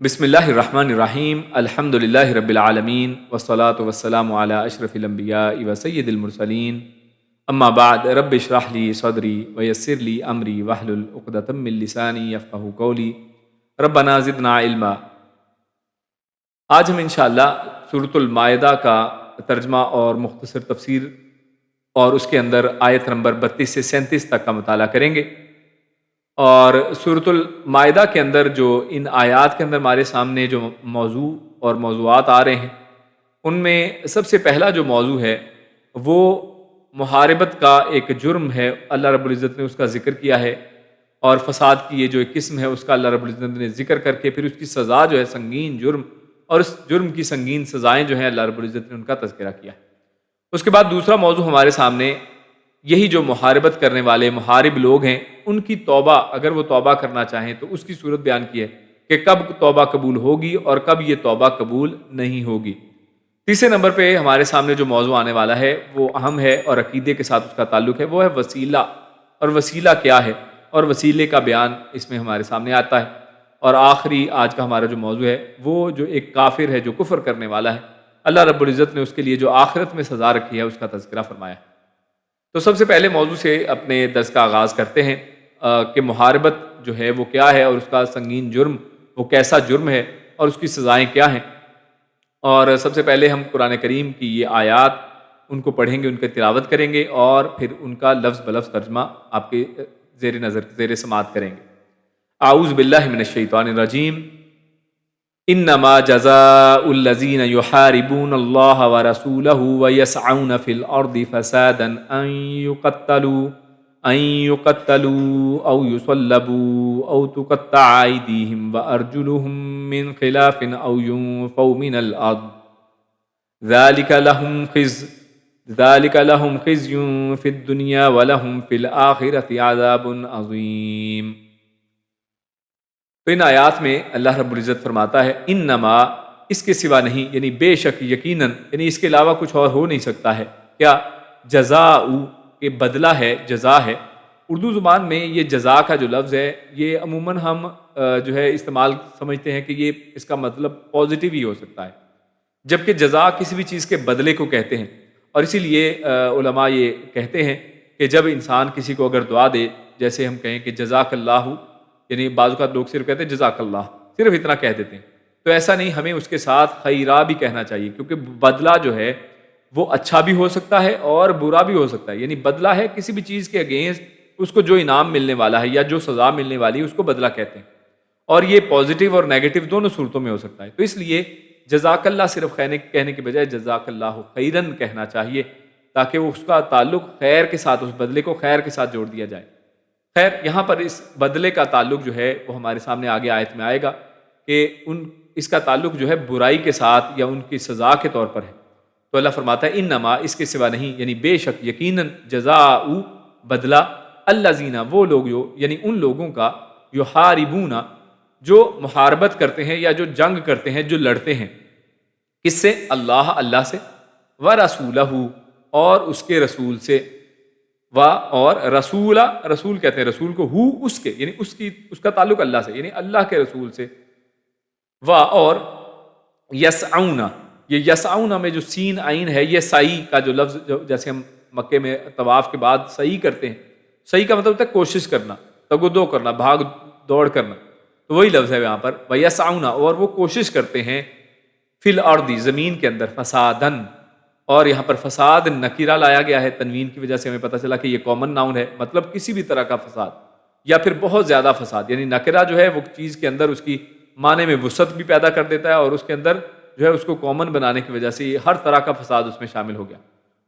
بسم اللہ الرحمن الرحیم الحمد للہ رب العالمین والصلاة والسلام علی اشرف الانبیاء و سید المرسلین اما بعد رب اشرح لی صدری ویسر لی امری واحلل عقدۃ من لسانی یفقہوا قولی ربنا زدنا علما۔ آج ہم انشاءاللہ سورۃ المائدہ کا ترجمہ اور مختصر تفسیر اور اس کے اندر آیت نمبر 32 سے 37 تک کا مطالعہ کریں گے۔ اور سورۃ المائدہ کے اندر جو ان آیات کے اندر ہمارے سامنے جو موضوع اور موضوعات آ رہے ہیں، ان میں سب سے پہلا جو موضوع ہے وہ محاربت کا ایک جرم ہے۔ اللہ رب العزت نے اس کا ذکر کیا ہے، اور فساد کی یہ جو ایک قسم ہے اس کا اللہ رب العزت نے ذکر کر کے پھر اس کی سزا جو ہے سنگین جرم، اور اس جرم کی سنگین سزائیں جو ہیں اللہ رب العزت نے ان کا تذکرہ کیا ہے۔ اس کے بعد دوسرا موضوع ہمارے سامنے یہی جو محاربت کرنے والے محارب لوگ ہیں ان کی توبہ، اگر وہ توبہ کرنا چاہیں تو اس کی صورت بیان کی ہے کہ کب توبہ قبول ہوگی اور کب یہ توبہ قبول نہیں ہوگی۔ تیسرے نمبر پہ ہمارے سامنے جو موضوع آنے والا ہے وہ اہم ہے اور عقیدے کے ساتھ اس کا تعلق ہے، وہ ہے وسیلہ، اور وسیلہ کیا ہے اور وسیلے کا بیان اس میں ہمارے سامنے آتا ہے۔ اور آخری آج کا ہمارا جو موضوع ہے وہ جو ایک کافر ہے جو کفر کرنے والا ہے، اللہ رب العزت نے اس کے لیے جو آخرت میں سزا رکھی ہے اس کا تذکرہ فرمایا ہے۔ تو سب سے پہلے موضوع سے اپنے درس کا آغاز کرتے ہیں کہ محاربت جو ہے وہ کیا ہے اور اس کا سنگین جرم وہ کیسا جرم ہے اور اس کی سزائیں کیا ہیں۔ اور سب سے پہلے ہم قرآن کریم کی یہ آیات ان کو پڑھیں گے، ان کی تلاوت کریں گے اور پھر ان کا لفظ بلفظ ترجمہ آپ کے زیر نظر زیر سماعت کریں گے۔ اعوذ باللہ من الشیطان الرجیم۔ انما جزاء الذین یحاربون اللہ ورسولہ ویسعون فی الارض فسادا ان یقتلوا او یصلبوا او تقطع ایدیہم وارجلہم من خلاف او ينفوا من الارض ذلک لہم خزی فی الدنیا ولہم فی الآخرۃ عذاب عظیم۔ تو ان آیات میں اللہ رب العزت فرماتا ہے انما، اس کے سوا نہیں، یعنی بے شک، یقیناً، یعنی اس کے علاوہ کچھ اور ہو نہیں سکتا ہے۔ کیا؟ جزاء کے بدلہ ہے، جزا ہے۔ اردو زبان میں یہ جزا کا جو لفظ ہے یہ عموماً ہم جو ہے استعمال سمجھتے ہیں کہ یہ اس کا مطلب پازیٹیو ہی ہو سکتا ہے، جبکہ جزا کسی بھی چیز کے بدلے کو کہتے ہیں۔ اور اسی لیے علماء یہ کہتے ہیں کہ جب انسان کسی کو اگر دعا دے، جیسے ہم کہیں کہ جزاک اللہ، یعنی بعض اوقات لوگ صرف کہتے ہیں جزاک اللہ، صرف اتنا کہہ دیتے ہیں، تو ایسا نہیں، ہمیں اس کے ساتھ خیرہ بھی کہنا چاہیے، کیونکہ بدلہ جو ہے وہ اچھا بھی ہو سکتا ہے اور برا بھی ہو سکتا ہے۔ یعنی بدلہ ہے کسی بھی چیز کے اگینسٹ اس کو جو انعام ملنے والا ہے یا جو سزا ملنے والی ہے اس کو بدلہ کہتے ہیں، اور یہ پازیٹیو اور نیگیٹو دونوں صورتوں میں ہو سکتا ہے۔ تو اس لیے جزاک اللہ صرف کہنے کے بجائے جزاک اللہ خیرن کہنا چاہیے، تاکہ وہ اس کا تعلق خیر کے ساتھ، اس بدلے کو خیر کے ساتھ جوڑ دیا جائے۔ خیر، یہاں پر اس بدلے کا تعلق جو ہے وہ ہمارے سامنے آگے آیت میں آئے گا کہ اس کا تعلق جو ہے برائی کے ساتھ یا ان کی سزا کے طور پر ہے۔ تو اللہ فرماتا ہے انما، اس کے سوا نہیں، یعنی بے شک، یقیناً، جزاء بدلہ، الذین، وہ لوگ جو، یعنی ان لوگوں کا، یحاربون، جو محاربت کرتے ہیں یا جو جنگ کرتے ہیں، جو لڑتے ہیں، کس سے؟ اللہ سے، ورسولہ، اور اس کے رسول سے، اور رسول کہتے ہیں رسول کو، اس کے، یعنی اس کا تعلق اللہ سے، یعنی اللہ کے رسول سے، اور یسعون، یہ یسعون میں جو سین عین ہے یہ سعی کا جو لفظ، جیسے ہم مکے میں طواف کے بعد سعی کرتے ہیں، سعی کا مطلب ہوتا ہے کوشش کرنا، تگدو کرنا، بھاگ دوڑ کرنا، تو وہی لفظ ہے یہاں پر، ویسعون، اور وہ کوشش کرتے ہیں، فی الارض، زمین کے اندر، فسادن، اور یہاں پر فساد نکیرہ لایا گیا ہے، تنوین کی وجہ سے ہمیں پتہ چلا کہ یہ کامن ناؤن ہے، مطلب کسی بھی طرح کا فساد یا پھر بہت زیادہ فساد، یعنی نکرہ جو ہے وہ چیز کے اندر اس کی معنی میں وسعت بھی پیدا کر دیتا ہے، اور اس کے اندر جو ہے اس کو کامن بنانے کی وجہ سے یہ ہر طرح کا فساد اس میں شامل ہو گیا۔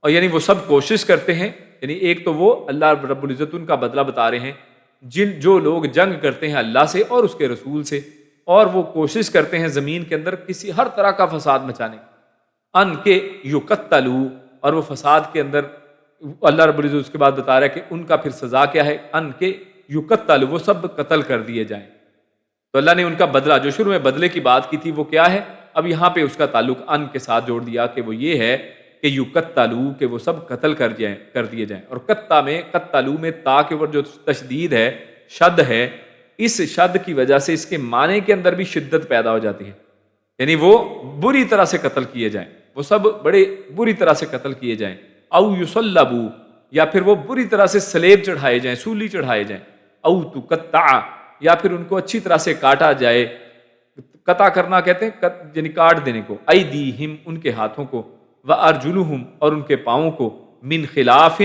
اور یعنی وہ سب کوشش کرتے ہیں، یعنی ایک تو وہ اللہ رب العزت ان کا بدلہ بتا رہے ہیں جو لوگ جنگ کرتے ہیں اللہ سے اور اس کے رسول سے، اور وہ کوشش کرتے ہیں زمین کے اندر کسی ہر طرح کا فساد مچانے کی، ان کے یقتلوا، اور وہ فساد کے اندر اللہ رب العزت اس کے بعد بتا رہا ہے کہ ان کا پھر سزا کیا ہے، ان کے یقتلوا، وہ سب قتل کر دیے جائیں۔ تو اللہ نے ان کا بدلہ، جو شروع میں بدلے کی بات کی تھی، وہ کیا ہے، اب یہاں پہ اس کا تعلق ان کے ساتھ جوڑ دیا کہ وہ یہ ہے کہ یقتلوا، کہ وہ سب قتل کر دیے جائیں۔ اور قتلوا میں تا کے اوپر جو تشدید ہے، شد ہے، اس شد کی وجہ سے اس کے معنی کے اندر بھی شدت پیدا ہو جاتی ہے، یعنی وہ بری طرح سے قتل کیے جائیں، وہ سب بڑے بری طرح سے قتل کیے جائیں، او یصلبو، یا پھر وہ بری طرح سے سلیب چڑھائے جائیں، سولی چڑھائے جائیں، او تقطع، یا پھر ان کو اچھی طرح سے کاٹا جائے۔ قطع کرنا کہتے ہیں یعنی کاٹ دینے کو، ایدیہم، ان کے ہاتھوں کو، وارجلہم، اور ان کے پاؤں کو، من خلاف،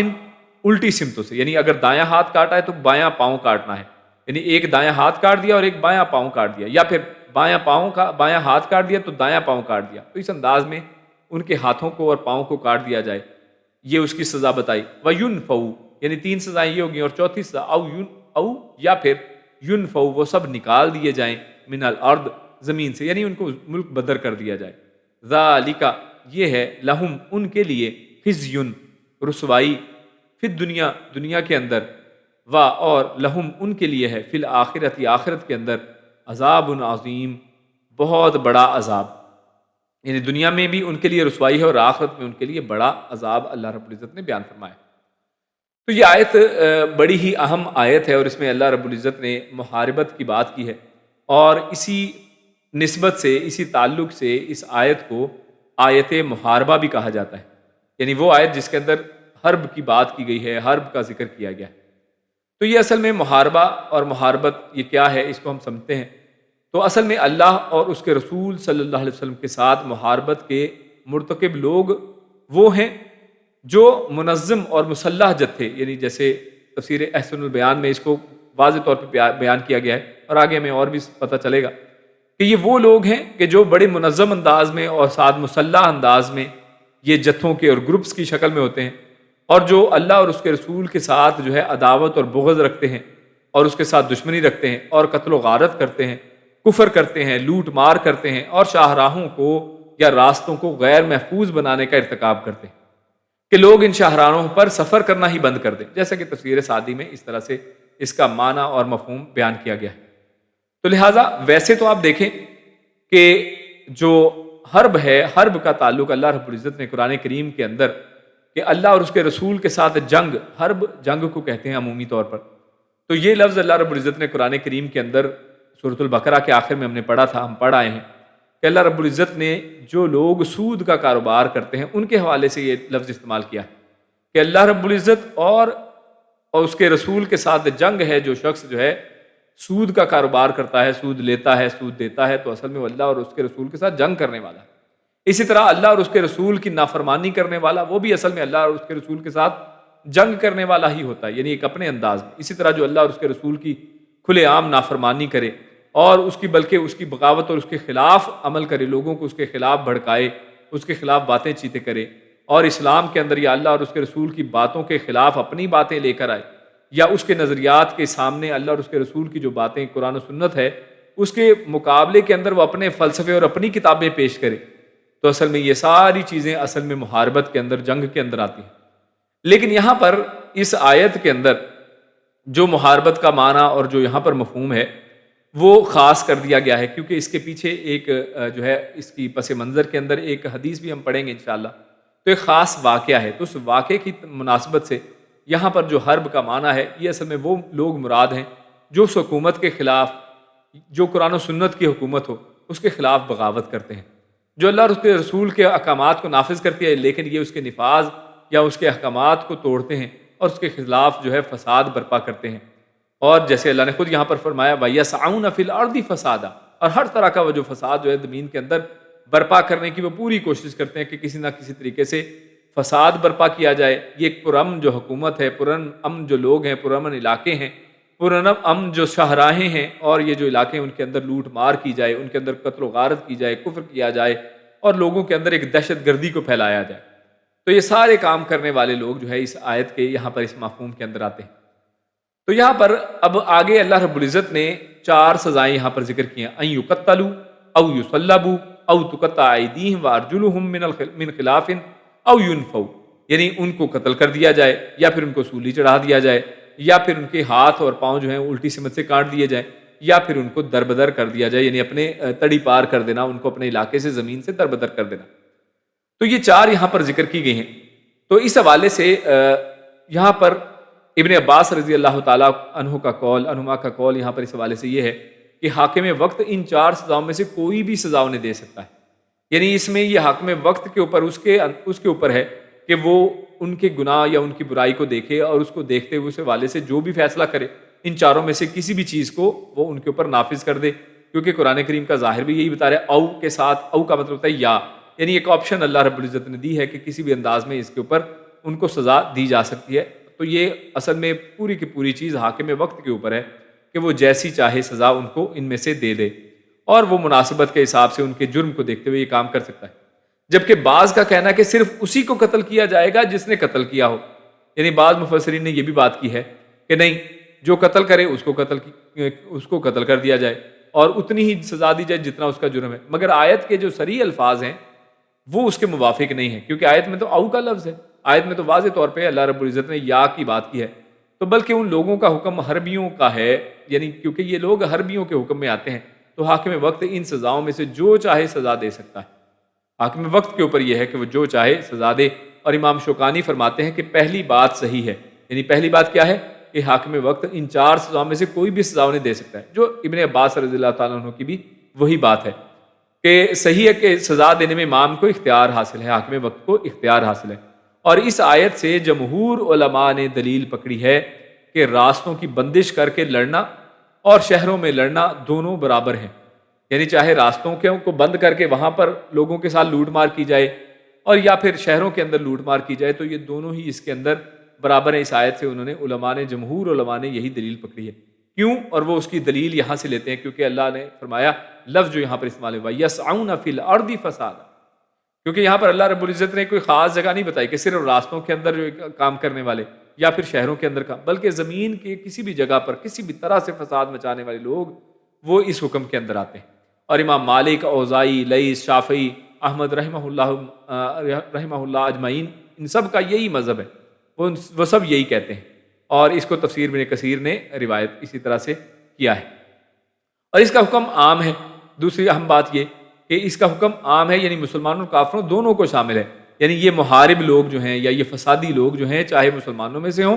الٹی سمتوں سے، یعنی اگر دایاں ہاتھ کاٹا ہے تو بایاں پاؤں کاٹنا ہے، یعنی ایک دایاں ہاتھ کاٹ دیا اور ایک بایاں پاؤں کاٹ دیا، یا پھر بایاں ہاتھ کاٹ دیا تو دایاں پاؤں کاٹ دیا، تو اس انداز میں ان کے ہاتھوں کو اور پاؤں کو کاٹ دیا جائے، یہ اس کی سزا بتائی۔ وَيُنْفَوْا، یعنی 3 سزائیں یہ ہوگی، اور چوتھی سزا او یا پھر يُنْفَوْا، وہ سب نکال دیے جائیں، من الارض، زمین سے، یعنی ان کو ملک بدر کر دیا جائے۔ ذَلِكَ، یہ ہے، لہم، ان کے لیے، خزی، رسوائی، فی الدنیا، دنیا کے اندر، اور لہم، ان کے لیے ہے، فی الآخرت، آخرت کے اندر، عذاب عظیم، بہت بڑا عذاب، یعنی دنیا میں بھی ان کے لیے رسوائی ہے اور آخرت میں ان کے لیے بڑا عذاب اللہ رب العزت نے بیان فرمایا۔ تو یہ آیت بڑی ہی اہم آیت ہے، اور اس میں اللہ رب العزت نے محاربت کی بات کی ہے، اور اسی نسبت سے، اسی تعلق سے اس آیت کو آیت محاربہ بھی کہا جاتا ہے، یعنی وہ آیت جس کے اندر حرب کی بات کی گئی ہے، حرب کا ذکر کیا گیا ہے۔ تو یہ اصل میں محاربہ اور محاربت یہ کیا ہے، اس کو ہم سمجھتے ہیں تو اصل میں اللہ اور اس کے رسول صلی اللہ علیہ وسلم کے ساتھ محاربت کے مرتکب لوگ وہ ہیں جو منظم اور مسلح جتھے، یعنی جیسے تفسیر احسن البیان میں اس کو واضح طور پہ بیان کیا گیا ہے، اور آگے ہمیں اور بھی پتہ چلے گا کہ یہ وہ لوگ ہیں کہ جو بڑے منظم انداز میں اور ساتھ مسلح انداز میں یہ جتھوں کے اور گروپس کی شکل میں ہوتے ہیں، اور جو اللہ اور اس کے رسول کے ساتھ جو ہے عداوت اور بغض رکھتے ہیں، اور اس کے ساتھ دشمنی رکھتے ہیں، اور قتل و غارت کرتے ہیں، کفر کرتے ہیں، لوٹ مار کرتے ہیں، اور شاہراہوں کو یا راستوں کو غیر محفوظ بنانے کا ارتکاب کرتے ہیں کہ لوگ ان شاہراہوں پر سفر کرنا ہی بند کر دیں، جیسا کہ تفسیر سعدی میں اس طرح سے اس کا معنی اور مفہوم بیان کیا گیا ہے۔ تو لہٰذا ویسے تو آپ دیکھیں کہ جو حرب ہے، حرب کا تعلق اللہ رب العزت نے قرآن کریم کے اندر کہ اللہ اور اس کے رسول کے ساتھ جنگ، حرب جنگ کو کہتے ہیں عمومی طور پر، تو یہ لفظ اللہ رب العزت نے قرآن کریم کے اندر سورۃ البقرہ کے آخر میں ہم نے پڑھا تھا، ہم پڑھ آئے ہیں کہ اللہ رب العزت نے جو لوگ سود کا کاروبار کرتے ہیں ان کے حوالے سے یہ لفظ استعمال کیا ہے کہ اللہ رب العزت اور اس کے رسول کے ساتھ جنگ ہے۔ جو شخص جو ہے سود کا کاروبار کرتا ہے، سود لیتا ہے، سود دیتا ہے، تو اصل میں وہ اللہ اور اس کے رسول کے ساتھ جنگ کرنے والا ہے۔ اسی طرح اللہ اور اس کے رسول کی نافرمانی کرنے والا، وہ بھی اصل میں اللہ اور اس کے رسول کے ساتھ جنگ کرنے والا ہی ہوتا ہے، یعنی ایک اپنے انداز میں۔ اسی طرح جو اللہ اور اس کے رسول کی کھلے عام نافرمانی کرے اور اس کی بلکہ اس کی بغاوت اور اس کے خلاف عمل کرے، لوگوں کو اس کے خلاف بھڑکائے، اس کے خلاف باتیں چیتے کرے، اور اسلام کے اندر یا اللہ اور اس کے رسول کی باتوں کے خلاف اپنی باتیں لے کر آئے، یا اس کے نظریات کے سامنے اللہ اور اس کے رسول کی جو باتیں قرآن و سنت ہے اس کے مقابلے کے اندر وہ اپنے فلسفے اور اپنی کتابیں پیش کرے، تو اصل میں یہ ساری چیزیں اصل میں محاربت کے اندر، جنگ کے اندر آتی ہیں۔ لیکن یہاں پر اس آیت کے اندر جو محاربت کا معنی اور جو یہاں پر مفہوم ہے وہ خاص کر دیا گیا ہے، کیونکہ اس کے پیچھے ایک جو ہے اس کی پس منظر کے اندر ایک حدیث بھی ہم پڑھیں گے انشاءاللہ، تو ایک خاص واقعہ ہے، تو اس واقعے کی مناسبت سے یہاں پر جو حرب کا معنی ہے یہ اصل میں وہ لوگ مراد ہیں جو اس حکومت کے خلاف، جو قرآن و سنت کی حکومت ہو اس کے خلاف بغاوت کرتے ہیں، جو اللہ اور اس کے رسول کے احکامات کو نافذ کرتی ہے لیکن یہ اس کے نفاذ یا اس کے احکامات کو توڑتے ہیں اور اس کے خلاف جو ہے فساد برپا کرتے ہیں، اور جیسے اللہ نے خود یہاں پر فرمایا وَيَسْعَوْنَ فِي الْأَرْضِ فَسَادًا، اور ہر طرح کا وہ جو فساد جو ہے زمین کے اندر برپا کرنے کی وہ پوری کوشش کرتے ہیں کہ کسی نہ کسی طریقے سے فساد برپا کیا جائے۔ یہ ایک پرامن جو حکومت ہے، پرامن جو لوگ ہیں، پرامن علاقے ہیں، پرامن جو شاہراہیں ہیں، اور یہ جو علاقے ہیں ان کے اندر لوٹ مار کی جائے، ان کے اندر قتل و غارت کی جائے، کفر کیا جائے، اور لوگوں کے اندر ایک دہشت گردی کو پھیلایا جائے، تو یہ سارے کام کرنے والے لوگ جو ہے اس آیت کے یہاں پر اس مفہوم کے اندر آتے ہیں۔ تو یہاں پر اب آگے اللہ رب العزت نے 4 سزائیں یہاں پر ذکر کی ہیں، ان یقتلوا او یصلبوا او تقطع ایدیہم وارجلہم من خلاف او ینفوا، یعنی ان کو قتل کر دیا جائے، یا پھر ان کو سولی چڑھا دیا جائے، یا پھر ان کے ہاتھ اور پاؤں جو ہیں الٹی سمت سے کاٹ دیے جائیں، یا پھر ان کو دربدر کر دیا جائے، یعنی اپنے تڑی پار کر دینا، ان کو اپنے علاقے سے، زمین سے دربدر کر دینا۔ تو یہ 4 یہاں پر ذکر کی گئی ہیں۔ تو اس حوالے سے یہاں پر ابن عباس رضی اللہ تعالیٰ عنہما کا قول یہاں پر اس حوالے سے یہ ہے کہ حاکم وقت ان 4 سزاؤں میں سے کوئی بھی سزا انہیں دے سکتا ہے. یعنی اس میں یہ حاکم وقت کے اوپر اس کے اوپر ہے کہ وہ ان کے گناہ یا ان کی برائی کو دیکھے اور اس کو دیکھتے ہوئے اس حوالے سے جو بھی فیصلہ کرے ان چاروں میں سے کسی بھی چیز کو وہ ان کے اوپر نافذ کر دے. کیونکہ قرآن کریم کا ظاہر بھی یہی بتا رہا ہے، او کے ساتھ، او کا مطلب ہوتا ہے یا، یعنی ایک آپشن اللہ رب العزت نے دی ہے کہ کسی بھی انداز میں اس کے اوپر ان کو سزا دی جا سکتی ہے. تو یہ اصل میں پوری کی پوری چیز حاکم وقت کے اوپر ہے کہ وہ جیسی چاہے سزا ان کو ان میں سے دے دے، اور وہ مناسبت کے حساب سے ان کے جرم کو دیکھتے ہوئے یہ کام کر سکتا ہے. جبکہ بعض کا کہنا ہے کہ صرف اسی کو قتل کیا جائے گا جس نے قتل کیا ہو. یعنی بعض مفسرین نے یہ بھی بات کی ہے کہ نہیں، جو قتل کرے اس کو قتل کر دیا جائے اور اتنی ہی سزا دی جائے جتنا اس کا جرم ہے. مگر آیت کے جو صریح الفاظ ہیں وہ اس کے موافق نہیں ہے، کیونکہ آیت میں تو او کا لفظ ہے، آیت میں تو واضح طور پہ اللہ رب العزت نے یا کی بات کی ہے. تو بلکہ ان لوگوں کا حکم حربیوں کا ہے، یعنی کیونکہ یہ لوگ حربیوں کے حکم میں آتے ہیں، تو حاکم وقت ان سزاؤں میں سے جو چاہے سزا دے سکتا ہے. حاکم وقت کے اوپر یہ ہے کہ وہ جو چاہے سزا دے. اور امام شوکانی فرماتے ہیں کہ پہلی بات صحیح ہے. یعنی پہلی بات کیا ہے کہ حاکم وقت ان 4 سزاؤں میں سے کوئی بھی سزا انہیں دے سکتا ہے، جو ابن عباس رضی اللہ تعالیٰ عنہ کی بھی وہی بات ہے کہ صحیح ہے کہ سزا دینے میں امام کو اختیار حاصل ہے، حاکم وقت کو اختیار حاصل ہے. اور اس آیت سے جمہور علماء نے دلیل پکڑی ہے کہ راستوں کی بندش کر کے لڑنا اور شہروں میں لڑنا دونوں برابر ہیں. یعنی چاہے راستوں کو بند کر کے وہاں پر لوگوں کے ساتھ لوٹ مار کی جائے اور یا پھر شہروں کے اندر لوٹ مار کی جائے، تو یہ دونوں ہی اس کے اندر برابر ہیں. اس آیت سے جمہور علماء نے یہی دلیل پکڑی ہے. کیوں؟ اور وہ اس کی دلیل یہاں سے لیتے ہیں کیونکہ اللہ نے فرمایا، لفظ جو یہاں پر استعمال ہوا یسعون فی الارض فسادا، کیونکہ یہاں پر اللہ رب العزت نے کوئی خاص جگہ نہیں بتائی کہ صرف راستوں کے اندر جو کام کرنے والے یا پھر شہروں کے اندر کام، بلکہ زمین کے کسی بھی جگہ پر کسی بھی طرح سے فساد مچانے والے لوگ وہ اس حکم کے اندر آتے ہیں. اور امام مالک، اوزائی، لیث، شافعی، احمد رحمہ اللہ اجمعین، ان سب کا یہی مذہب ہے، وہ سب یہی کہتے ہیں. اور اس کو تفسیر ابن کثیر نے روایت اسی طرح سے کیا ہے. اور اس کا حکم عام ہے. دوسری اہم بات یہ کہ اس کا حکم عام ہے، یعنی مسلمانوں اور کافروں دونوں کو شامل ہے. یعنی یہ محارب لوگ جو ہیں یا یہ فسادی لوگ جو ہیں، چاہے مسلمانوں میں سے ہوں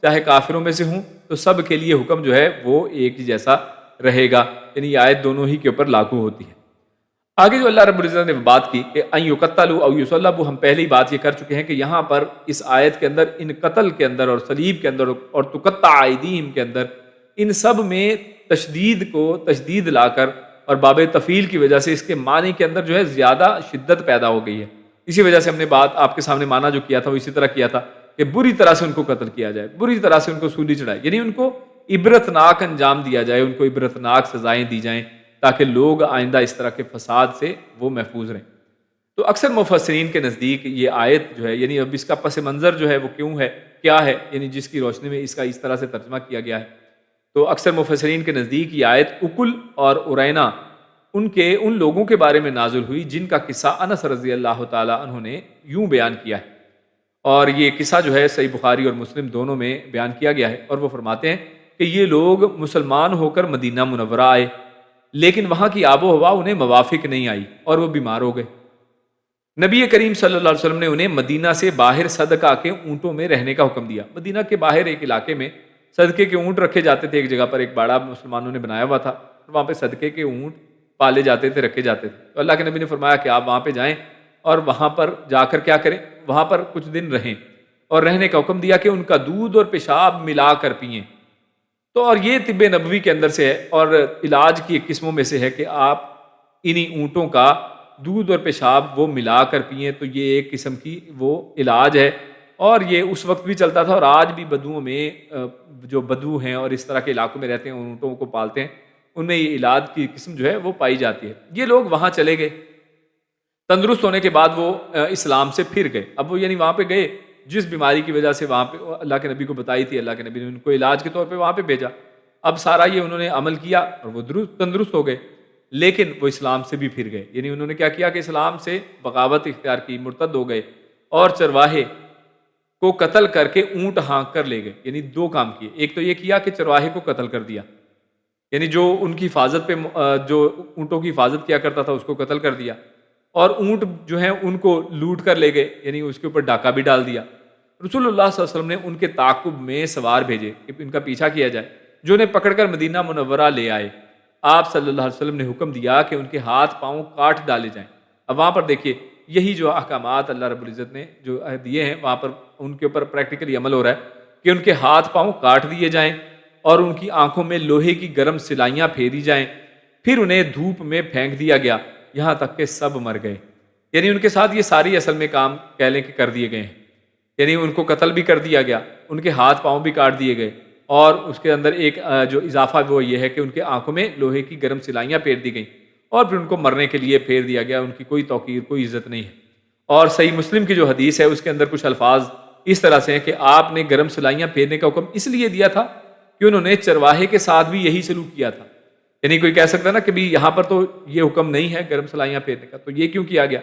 چاہے کافروں میں سے ہوں، تو سب کے لیے حکم جو ہے وہ ایک ہی جیسا رہے گا. یعنی یہ آیت دونوں ہی کے اوپر لاگو ہوتی ہے. آگے جو اللہ رب العزت نے بات کی کہ ان یقتلوا او یصلبوا، ہم پہلے ہی بات یہ کر چکے ہیں کہ یہاں پر اس آیت کے اندر ان قتل کے اندر اور صلیب کے اندر اور تقطع ایدیہم کے اندر ان سب میں تشدید لا کر اور باب تفعیل کی وجہ سے اس کے معنی کے اندر جو ہے زیادہ شدت پیدا ہو گئی ہے. اسی وجہ سے ہم نے بات آپ کے سامنے معنی جو کیا تھا وہ اسی طرح کیا تھا کہ بری طرح سے ان کو قتل کیا جائے، بری طرح سے ان کو سولی چڑھائے، یعنی ان کو عبرتناک انجام دیا جائے، ان کو عبرتناک سزائیں دی جائیں تاکہ لوگ آئندہ اس طرح کے فساد سے وہ محفوظ رہیں. تو اکثر مفسرین کے نزدیک یہ آیت جو ہے، یعنی اب اس کا پس منظر جو ہے وہ کیوں ہے، کیا ہے، یعنی جس کی روشنی میں اس کا اس طرح سے ترجمہ کیا گیا ہے. تو اکثر مفسرین کے نزدیک یہ آیت اکل اور ارینا ان لوگوں کے بارے میں نازل ہوئی جن کا قصہ انس رضی اللہ تعالیٰ عنہ نے یوں بیان کیا ہے. اور یہ قصہ جو ہے صحیح بخاری اور مسلم دونوں میں بیان کیا گیا ہے. اور وہ فرماتے ہیں کہ یہ لوگ مسلمان ہو کر مدینہ منورہ آئے، لیکن وہاں کی آب و ہوا انہیں موافق نہیں آئی اور وہ بیمار ہو گئے. نبی کریم صلی اللہ علیہ وسلم نے انہیں مدینہ سے باہر صدقہ کے اونٹوں میں رہنے کا حکم دیا. مدینہ کے باہر ایک علاقے میں صدقے کے اونٹ رکھے جاتے تھے. ایک جگہ پر ایک باڑہ مسلمانوں نے بنایا ہوا تھا، وہاں پہ صدقے کے اونٹ پالے جاتے تھے، رکھے جاتے تھے. تو اللہ کے نبی نے فرمایا کہ آپ وہاں پہ جائیں اور وہاں پر جا کر کیا کریں، وہاں پر کچھ دن رہیں، اور رہنے کا حکم دیا کہ ان کا دودھ اور پیشاب ملا کر پئیں. تو اور یہ طب نبوی کے اندر سے ہے اور علاج کی ایک قسموں میں سے ہے کہ آپ انہی اونٹوں کا دودھ اور پیشاب وہ ملا کر پئیں. تو یہ ایک قسم کی وہ علاج ہے، اور یہ اس وقت بھی چلتا تھا اور آج بھی بدوؤں میں جو بدو ہیں اور اس طرح کے علاقوں میں رہتے ہیں، اونٹوں کو پالتے ہیں، ان میں یہ علاج کی قسم جو ہے وہ پائی جاتی ہے. یہ لوگ وہاں چلے گئے، تندرست ہونے کے بعد وہ اسلام سے پھر گئے. اب وہ یعنی وہاں پہ گئے جس بیماری کی وجہ سے وہاں پہ اللہ کے نبی کو بتائی تھی، اللہ کے نبی نے ان کو علاج کے طور پہ وہاں پہ بھیجا. اب سارا یہ انہوں نے عمل کیا اور وہ تندرست ہو گئے، لیکن وہ اسلام سے بھی پھر گئے. یعنی انہوں نے کیا کیا کہ اسلام سے بغاوت اختیار کی، مرتد ہو گئے اور چرواہے کو قتل کر کے اونٹ ہانک کر لے گئے. یعنی دو کام کیے. ایک تو یہ کیا کہ چرواہے کو قتل کر دیا، یعنی جو ان کی حفاظت پہ جو اونٹوں کی حفاظت کیا کرتا تھا اس کو قتل کر دیا، اور اونٹ جو ہیں ان کو لوٹ کر لے گئے، یعنی اس کے اوپر ڈاکہ بھی ڈال دیا. رسول اللہ صلی اللہ علیہ وسلم نے ان کے تعاقب میں سوار بھیجے کہ ان کا پیچھا کیا جائے، جو انہیں پکڑ کر مدینہ منورہ لے آئے۔ آپ صلی اللہ علیہ وسلم نے حکم دیا کہ ان کے ہاتھ پاؤں کاٹ ڈالے جائیں۔ اب وہاں پر دیکھیے یہی جو احکامات اللہ رب العزت نے جو دیے ہیں وہاں پر ان کے اوپر پریکٹیکلی عمل ہو رہا ہے کہ ان کے ہاتھ پاؤں کاٹ دیے جائیں اور ان کی آنکھوں میں لوہے کی گرم سلائیاں پھیری جائیں، پھر انہیں دھوپ میں پھینک دیا گیا یہاں تک کہ سب مر گئے۔ یعنی ان کے ساتھ یہ ساری اصل میں کام کہہ لیں کہ کر دیے گئے ہیں، یعنی ان کو قتل بھی کر دیا گیا، ان کے ہاتھ پاؤں بھی کاٹ دیے گئے، اور اس کے اندر ایک جو اضافہ وہ یہ ہے کہ ان کے آنکھوں میں لوہے کی گرم سلائیاں پھیر دی گئیں اور پھر ان کو مرنے کے لیے پھیر دیا گیا، ان کی کوئی توقیر کوئی عزت نہیں ہے۔ اور صحیح مسلم کی جو حدیث ہے اس کے اندر کچھ الفاظ اس طرح سے ہیں کہ آپ نے گرم سلائیاں پھیرنے کا حکم اس لیے دیا تھا کہ انہوں نے چرواہے کے ساتھ بھی یہی سلوک کیا تھا۔ یعنی کوئی کہہ سکتا ہے نا کہ بھی یہاں پر تو یہ حکم نہیں ہے گرم سلائیاں پھیرنے کا، تو یہ کیوں کیا گیا؟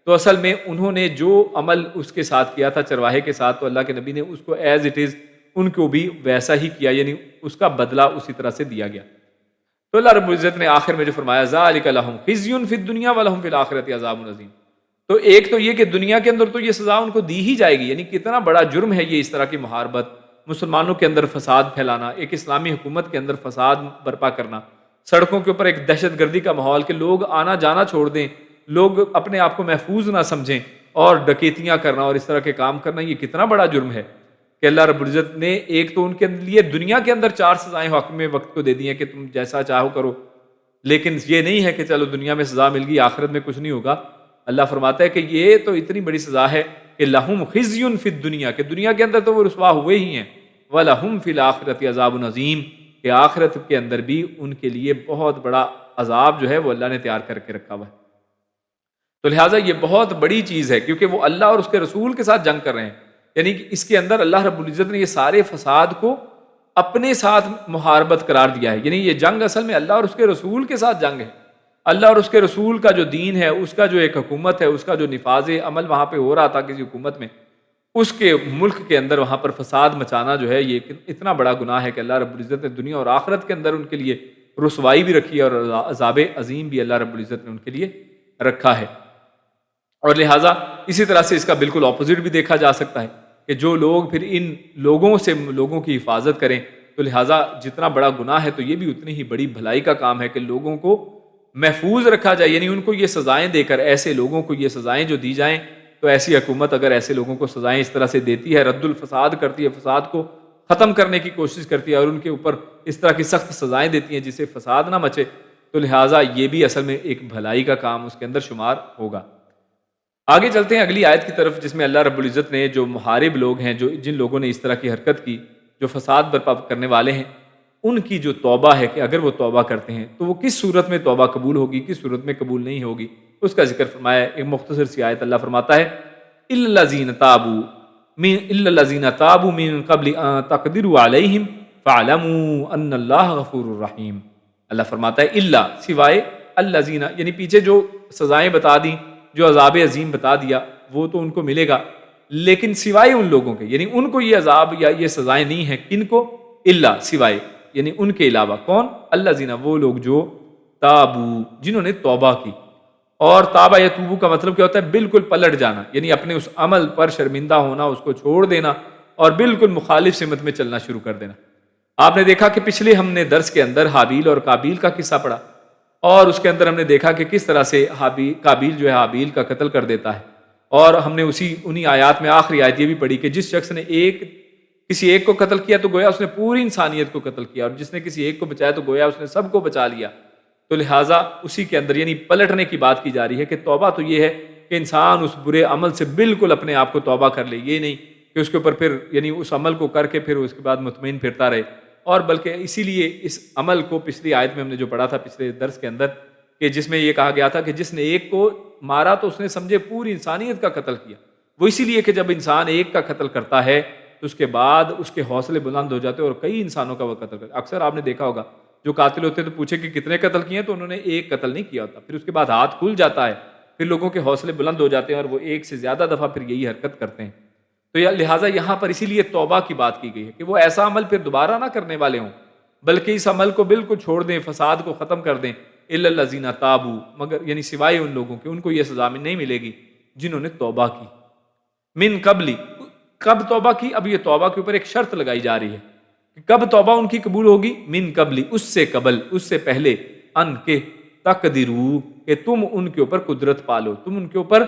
تو اصل میں انہوں نے جو عمل اس کے ساتھ کیا تھا چرواہے کے ساتھ، تو اللہ کے نبی نے اس کو ایز اٹ از ان کو بھی ویسا ہی کیا، یعنی اس کا بدلہ اسی طرح سے دیا گیا۔ تو اللہ رب العزت نے آخر میں جو فرمایا ذالک لہم خزی فی الدنیا ولہم فی الآخرۃ عذاب عظیم، تو ایک تو یہ کہ دنیا کے اندر تو یہ سزا ان کو دی ہی جائے گی، یعنی کتنا بڑا جرم ہے یہ اس طرح کی محاربت، مسلمانوں کے اندر فساد پھیلانا، ایک اسلامی حکومت کے اندر فساد برپا کرنا، سڑکوں کے اوپر ایک دہشت گردی کا ماحول کہ لوگ آنا جانا چھوڑ دیں، لوگ اپنے آپ کو محفوظ نہ سمجھیں اور ڈکیتیاں کرنا اور اس طرح کے کام کرنا، یہ کتنا بڑا جرم ہے کہ اللہ رب العزت نے ایک تو ان کے لیے دنیا کے اندر 4 سزائیں حاکم وقت کو دے دی ہیں کہ تم جیسا چاہو کرو، لیکن یہ نہیں ہے کہ چلو دنیا میں سزا مل گئی آخرت میں کچھ نہیں ہوگا۔ اللہ فرماتا ہے کہ یہ تو اتنی بڑی سزا ہے کہ لہم خزی فی الدنیا، کہ دنیا کے اندر تو وہ رسوا ہوئے ہی ہیں، وَلَهُمْ فِي الْآخِرَةِ عَذَابٌ عَظِيمٌ، کہ آخرت کے اندر بھی ان کے لیے بہت بڑا عذاب جو ہے وہ اللہ نے تیار کر کے رکھا ہوا ہے۔ تو لہٰذا یہ بہت بڑی چیز ہے کیونکہ وہ اللہ اور اس کے رسول کے ساتھ جنگ کر رہے ہیں، یعنی کہ اس کے اندر اللہ رب العزت نے یہ سارے فساد کو اپنے ساتھ محاربت قرار دیا ہے، یعنی یہ جنگ اصل میں اللہ اور اس کے رسول کے ساتھ جنگ ہے۔ اللہ اور اس کے رسول کا جو دین ہے، اس کا جو ایک حکومت ہے، اس کا جو نفاذ عمل وہاں پہ ہو رہا تھا کسی حکومت میں، اس کے ملک کے اندر وہاں پر فساد مچانا جو ہے یہ اتنا بڑا گناہ ہے کہ اللہ رب العزت نے دنیا اور آخرت کے اندر ان کے لیے رسوائی بھی رکھی ہے اور عذاب عظیم بھی اللہ رب العزت نے ان کے لیے رکھا ہے۔ اور لہٰذا اسی طرح سے اس کا بالکل اپوزٹ بھی دیکھا جا سکتا ہے کہ جو لوگ پھر ان لوگوں سے لوگوں کی حفاظت کریں، تو لہٰذا جتنا بڑا گناہ ہے تو یہ بھی اتنی ہی بڑی بھلائی کا کام ہے کہ لوگوں کو محفوظ رکھا جائے، یعنی ان کو یہ سزائیں دے کر، ایسے لوگوں کو یہ سزائیں جو دی جائیں، تو ایسی حکومت اگر ایسے لوگوں کو سزائیں اس طرح سے دیتی ہے، رد الفساد کرتی ہے، فساد کو ختم کرنے کی کوشش کرتی ہے اور ان کے اوپر اس طرح کی سخت سزائیں دیتی ہیں جس سے فساد نہ مچے، تو لہٰذا یہ بھی اصل میں ایک بھلائی کا کام اس کے اندر شمار ہوگا۔ آگے چلتے ہیں اگلی آیت کی طرف، جس میں اللہ رب العزت نے جو محارب لوگ ہیں، جن لوگوں نے اس طرح کی حرکت کی، جو فساد برپا کرنے والے ہیں، ان کی جو توبہ ہے کہ اگر وہ توبہ کرتے ہیں تو وہ کس صورت میں توبہ قبول ہوگی، کس صورت میں قبول نہیں ہوگی، اس کا ذکر فرمایا۔ ایک مختصر سی آیت اللہ فرماتا ہے إِلَّا الَّذِينَ تَابُوا مِن قَبْلِ أَن تَقْدِرُوا عَلَيْهِمْ فَاعْلَمُوا أَنَّ اللَّهَ غَفُورٌ رَحِيمٌ۔ اللہ فرماتا ہے الا، سوائے الذین، یعنی پیچھے جو سزائیں بتا دیں، جو عذاب عظیم بتا دیا وہ تو ان کو ملے گا، لیکن سوائے ان لوگوں کے، یعنی ان کو یہ عذاب یا یہ سزائیں نہیں ہیں، کن کو؟ الا، سوائے، یعنی ان کے علاوہ کون؟ الذین، وہ لوگ جو تابو، جنہوں نے توبہ کی۔ اور تابہ یا توبو کا مطلب کیا ہوتا ہے؟ بالکل پلٹ جانا، یعنی اپنے اس عمل پر شرمندہ ہونا، اس کو چھوڑ دینا اور بالکل مخالف سمت میں چلنا شروع کر دینا۔ آپ نے دیکھا کہ پچھلے ہم نے درس کے اندر حابیل اور قابیل کا قصہ پڑھا، اور اس کے اندر ہم نے دیکھا کہ کس طرح سے قابیل جو ہے حابیل کا قتل کر دیتا ہے، اور ہم نے انہی آیات میں آخری آیت یہ بھی پڑھی کہ جس شخص نے کسی ایک کو قتل کیا تو گویا اس نے پوری انسانیت کو قتل کیا، اور جس نے کسی ایک کو بچایا تو گویا اس نے سب کو بچا لیا۔ تو لہٰذا اسی کے اندر یعنی پلٹنے کی بات کی جا رہی ہے کہ توبہ تو یہ ہے کہ انسان اس برے عمل سے بالکل اپنے آپ کو توبہ کر لے، یہ نہیں کہ اس کے اوپر پھر یعنی اس عمل کو کر کے پھر اس کے بعد مطمئن پھرتا رہے، اور بلکہ اسی لیے اس عمل کو پچھلی آیت میں ہم نے جو پڑھا تھا پچھلے درس کے اندر کہ جس میں یہ کہا گیا تھا کہ جس نے ایک کو مارا تو اس نے سمجھے پوری انسانیت کا قتل کیا، وہ اسی لیے کہ جب انسان ایک کا قتل کرتا ہے تو اس کے بعد اس کے حوصلے بلند ہو جاتے ہیں اور کئی انسانوں کا وہ قتل کرتا ہے۔ اکثر آپ نے دیکھا ہوگا جو قاتل ہوتے ہیں تو پوچھے کہ کتنے قتل کیے ہیں تو انہوں نے ایک قتل نہیں کیا ہوتا، پھر اس کے بعد ہاتھ کھل جاتا ہے، پھر لوگوں کے حوصلے بلند ہو جاتے ہیں اور وہ ایک سے زیادہ دفعہ پھر یہی حرکت کرتے ہیں۔ تو لہٰذا یہاں پر اسی لیے توبہ کی بات کی گئی ہے کہ وہ ایسا عمل پھر دوبارہ نہ کرنے والے ہوں، بلکہ اس عمل کو بالکل چھوڑ دیں، فساد کو ختم کر دیں۔ الا الذین تابوا، مگر یعنی سوائے ان لوگوں کے، ان کو یہ سزا نہیں ملے گی جنہوں نے توبہ کی۔ من قبل، کب توبہ کی؟ اب یہ توبہ کے اوپر ایک شرط لگائی جا رہی ہے کہ کب توبہ ان کی قبول ہوگی؟ من قبلی، اس سے قبل، اس سے پہلے، ان کے تقدرو، کہ تم ان کے اوپر قدرت پالو، تم ان کے اوپر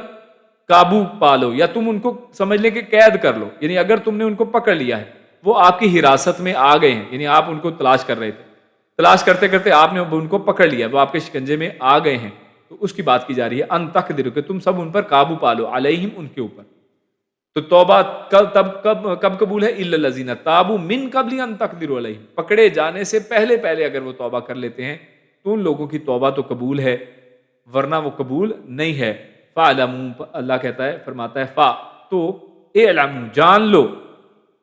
قابو پالو، یا تم ان کو سمجھ لیں کہ قید کر لو. یعنی اگر تم نے ان کو پکڑ لیا ہے، وہ آپ کی حراست میں آ گئے ہیں، یعنی آپ ان کو تلاش کر رہے تھے، تلاش کرتے کرتے آپ نے ان کو پکڑ لیا، وہ آپ کے شکنجے میں آ گئے ہیں، تو اس کی بات کی جا رہی ہے ان تقدرو، کہ تم سب ان پر قابو پالو، علیہم، ان کے اوپر. تو توبہ کب قبول ہے؟ الا الذین تابوا من قبل ان تقدروا علیہم، پکڑے جانے سے پہلے پہلے اگر وہ توبہ کر لیتے ہیں تو ان لوگوں کی توبہ تو قبول ہے، ورنہ وہ قبول نہیں ہے. فاعلموا، اللہ کہتا ہے، فرماتا ہے فا، تو اعلموا، جان لو،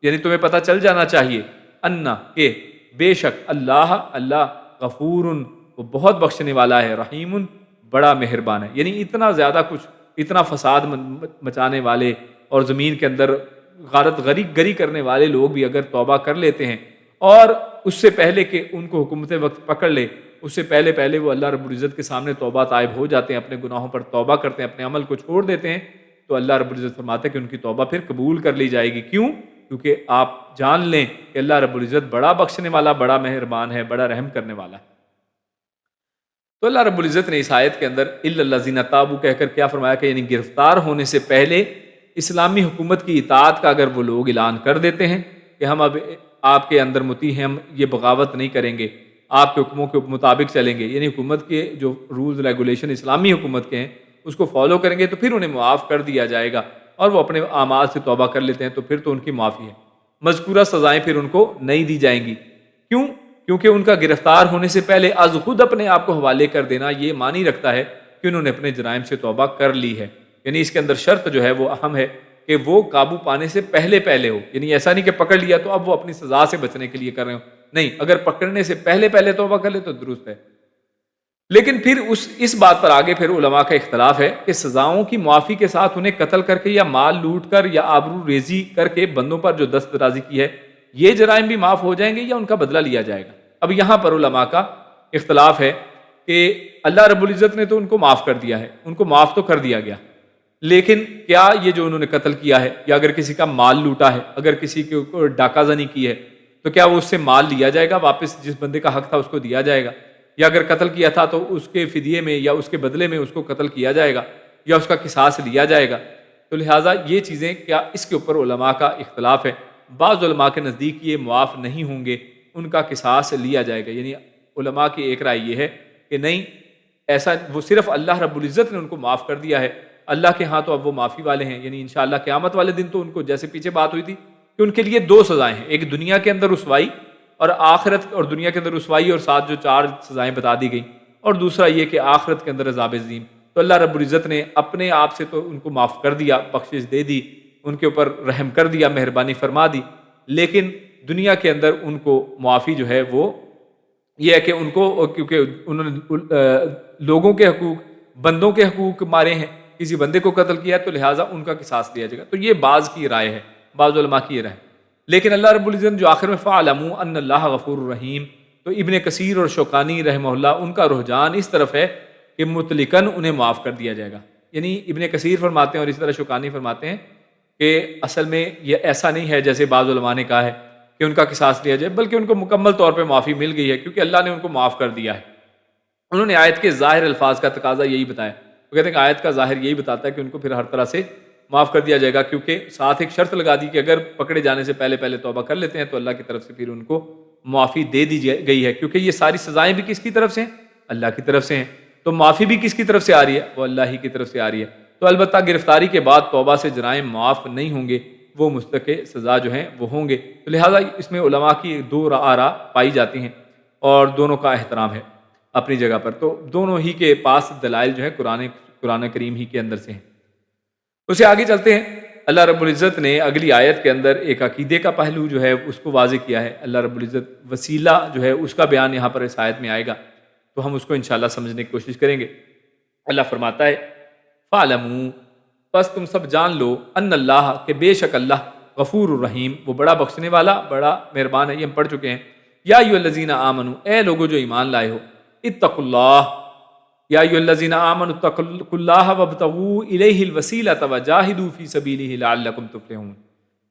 یعنی تمہیں پتہ چل جانا چاہیے، انا، کہ بے شک اللہ غفور، وہ بہت بخشنے والا ہے، رحیم، بڑا مہربان ہے. یعنی اتنا زیادہ کچھ، اتنا فساد مچانے والے اور زمین کے اندر غارت گری کرنے والے لوگ بھی اگر توبہ کر لیتے ہیں، اور اس سے پہلے کہ ان کو حکومت وقت پکڑ لے، اس سے پہلے پہلے وہ اللہ رب العزت کے سامنے توبہ طائب ہو جاتے ہیں، اپنے گناہوں پر توبہ کرتے ہیں، اپنے عمل کو چھوڑ دیتے ہیں، تو اللہ رب العزت فرماتے ہیں کہ ان کی توبہ پھر قبول کر لی جائے گی. کیوں؟ کیونکہ آپ جان لیں کہ اللہ رب العزت بڑا بخشنے والا، بڑا مہربان ہے، بڑا رحم کرنے والا ہے. تو اللہ رب العزت نے اس آیت کے اندر الا الذین تابوا کہہ کر کیا فرمایا کہ یعنی گرفتار ہونے سے پہلے اسلامی حکومت کی اطاعت کا اگر وہ لوگ اعلان کر دیتے ہیں کہ ہم اب آپ کے اندر مطیع ہیں، ہم یہ بغاوت نہیں کریں گے، آپ کے حکموں کے مطابق چلیں گے، یعنی حکومت کے جو رولز ریگولیشن اسلامی حکومت کے ہیں اس کو فالو کریں گے، تو پھر انہیں معاف کر دیا جائے گا، اور وہ اپنے اعمال سے توبہ کر لیتے ہیں تو پھر تو ان کی معافی ہے. مذکورہ سزائیں پھر ان کو نہیں دی جائیں گی. کیوں؟ کیونکہ ان کا گرفتار ہونے سے پہلے از خود اپنے آپ کو حوالے کر دینا یہ معنی رکھتا ہے کہ انہوں نے اپنے جرائم سے توبہ کر لی ہے. یعنی اس کے اندر شرط جو ہے وہ اہم ہے کہ وہ قابو پانے سے پہلے پہلے ہو. یعنی ایسا نہیں کہ پکڑ لیا تو اب وہ اپنی سزا سے بچنے کے لیے کر رہے ہو، نہیں، اگر پکڑنے سے پہلے پہلے توبہ کر لے تو درست ہے. لیکن پھر اس بات پر آگے پھر علماء کا اختلاف ہے کہ سزاؤں کی معافی کے ساتھ انہیں قتل کر کے یا مال لوٹ کر یا آبرو ریزی کر کے بندوں پر جو دست درازی کی ہے یہ جرائم بھی معاف ہو جائیں گے یا ان کا بدلہ لیا جائے گا. اب یہاں پر علماء کا اختلاف ہے کہ اللہ رب العزت نے تو ان کو معاف کر دیا ہے، ان کو معاف تو کر دیا گیا، لیکن کیا یہ جو انہوں نے قتل کیا ہے یا اگر کسی کا مال لوٹا ہے، اگر کسی کے اوپر ڈاکہ زنی کی ہے تو کیا وہ اس سے مال لیا جائے گا واپس، جس بندے کا حق تھا اس کو دیا جائے گا، یا اگر قتل کیا تھا تو اس کے فدیے میں یا اس کے بدلے میں اس کو قتل کیا جائے گا یا اس کا قصاص لیا جائے گا. تو لہٰذا یہ چیزیں کیا اس کے اوپر علماء کا اختلاف ہے. بعض علماء کے نزدیک یہ معاف نہیں ہوں گے، ان کا قصاص لیا جائے گا. یعنی علماء کی ایک رائے یہ ہے کہ نہیں، ایسا وہ صرف اللہ رب العزت نے ان کو معاف کر دیا ہے، اللہ کے ہاں تو اب وہ معافی والے ہیں. یعنی انشاءاللہ قیامت والے دن تو ان کو، جیسے پیچھے بات ہوئی تھی کہ ان کے لیے دو سزائیں ہیں، ایک دنیا کے اندر رسوائی اور آخرت، اور دنیا کے اندر رسوائی اور ساتھ جو 4 سزائیں بتا دی گئیں، اور دوسرا یہ کہ آخرت کے اندر عذاب عظیم. تو اللہ رب العزت نے اپنے آپ سے تو ان کو معاف کر دیا، بخشش دے دی، ان کے اوپر رحم کر دیا، مہربانی فرما دی، لیکن دنیا کے اندر ان کو معافی جو ہے وہ یہ ہے کہ ان کو، کیونکہ انہوں نے لوگوں کے حقوق، بندوں کے حقوق مارے ہیں، کسی بندے کو قتل کیا ہے تو لہٰذا ان کا قصاص لیا جائے گا. تو یہ بعض کی رائے ہے، بعض علماء کی یہ رائے. لیکن اللہ رب العزت جو آخر میں فَاعْلَمُوا أَنَّ اللَّهَ غَفُورٌ رَحِيمٌ، تو ابن کثیر اور شوکانی رحمہ اللہ ان کا رجحان اس طرف ہے کہ مطلقاً انہیں معاف کر دیا جائے گا. یعنی ابن کثیر فرماتے ہیں اور اس طرح شوکانی فرماتے ہیں کہ اصل میں یہ ایسا نہیں ہے جیسے بعض علماء نے کہا ہے کہ ان کا قصاص لیا جائے، بلکہ ان کو مکمل طور پہ معافی مل گئی ہے کیونکہ اللہ نے ان کو معاف کر دیا ہے. انہوں نے آیت کے ظاہر الفاظ کا تقاضا یہی بتایا، وہ کہتے ہیں کہ آیت کا ظاہر یہی بتاتا ہے کہ ان کو پھر ہر طرح سے معاف کر دیا جائے گا، کیونکہ ساتھ ایک شرط لگا دی کہ اگر پکڑے جانے سے پہلے پہلے توبہ کر لیتے ہیں تو اللہ کی طرف سے پھر ان کو معافی دے دی گئی ہے، کیونکہ یہ ساری سزائیں بھی کس کی طرف سے ہیں؟ اللہ کی طرف سے ہیں. تو معافی بھی کس کی طرف سے آ رہی ہے؟ وہ اللہ ہی کی طرف سے آ رہی ہے. تو البتہ گرفتاری کے بعد توبہ سے جرائم معاف نہیں ہوں گے، وہ مستحق سزا جو ہیں وہ ہوں گے. تو لہٰذا اس میں علماء کی 2 آراء پائی جاتی ہیں اور دونوں کا احترام ہے اپنی جگہ پر. تو دونوں ہی کے پاس دلائل جو ہے قرآن کریم ہی کے اندر سے ہیں. اسے آگے چلتے ہیں. اللہ رب العزت نے اگلی آیت کے اندر ایک عقیدے کا پہلو جو ہے اس کو واضح کیا ہے. اللہ رب العزت وسیلہ جو ہے اس کا بیان یہاں پر اس آیت میں آئے گا، تو ہم اس کو انشاءاللہ سمجھنے کی کوشش کریں گے. اللہ فرماتا ہے فَاعْلَمُوا، پس تم سب جان لو، ان اللہ، کہ بے شک اللہ، غفور الرحیم، وہ بڑا بخشنے والا، بڑا مہربان ہے. یہ ہم پڑھ چکے ہیں. یا ایھا الذین آمنوا، اے لوگو جو ایمان لائے ہو، اتقوا اللہ، یا ایھا الذین آمنوا اتقوا اللہ وابتغوا الیہ الوسیلۃ وجاہدوا فی سبیلہ لعلکم تفلحون.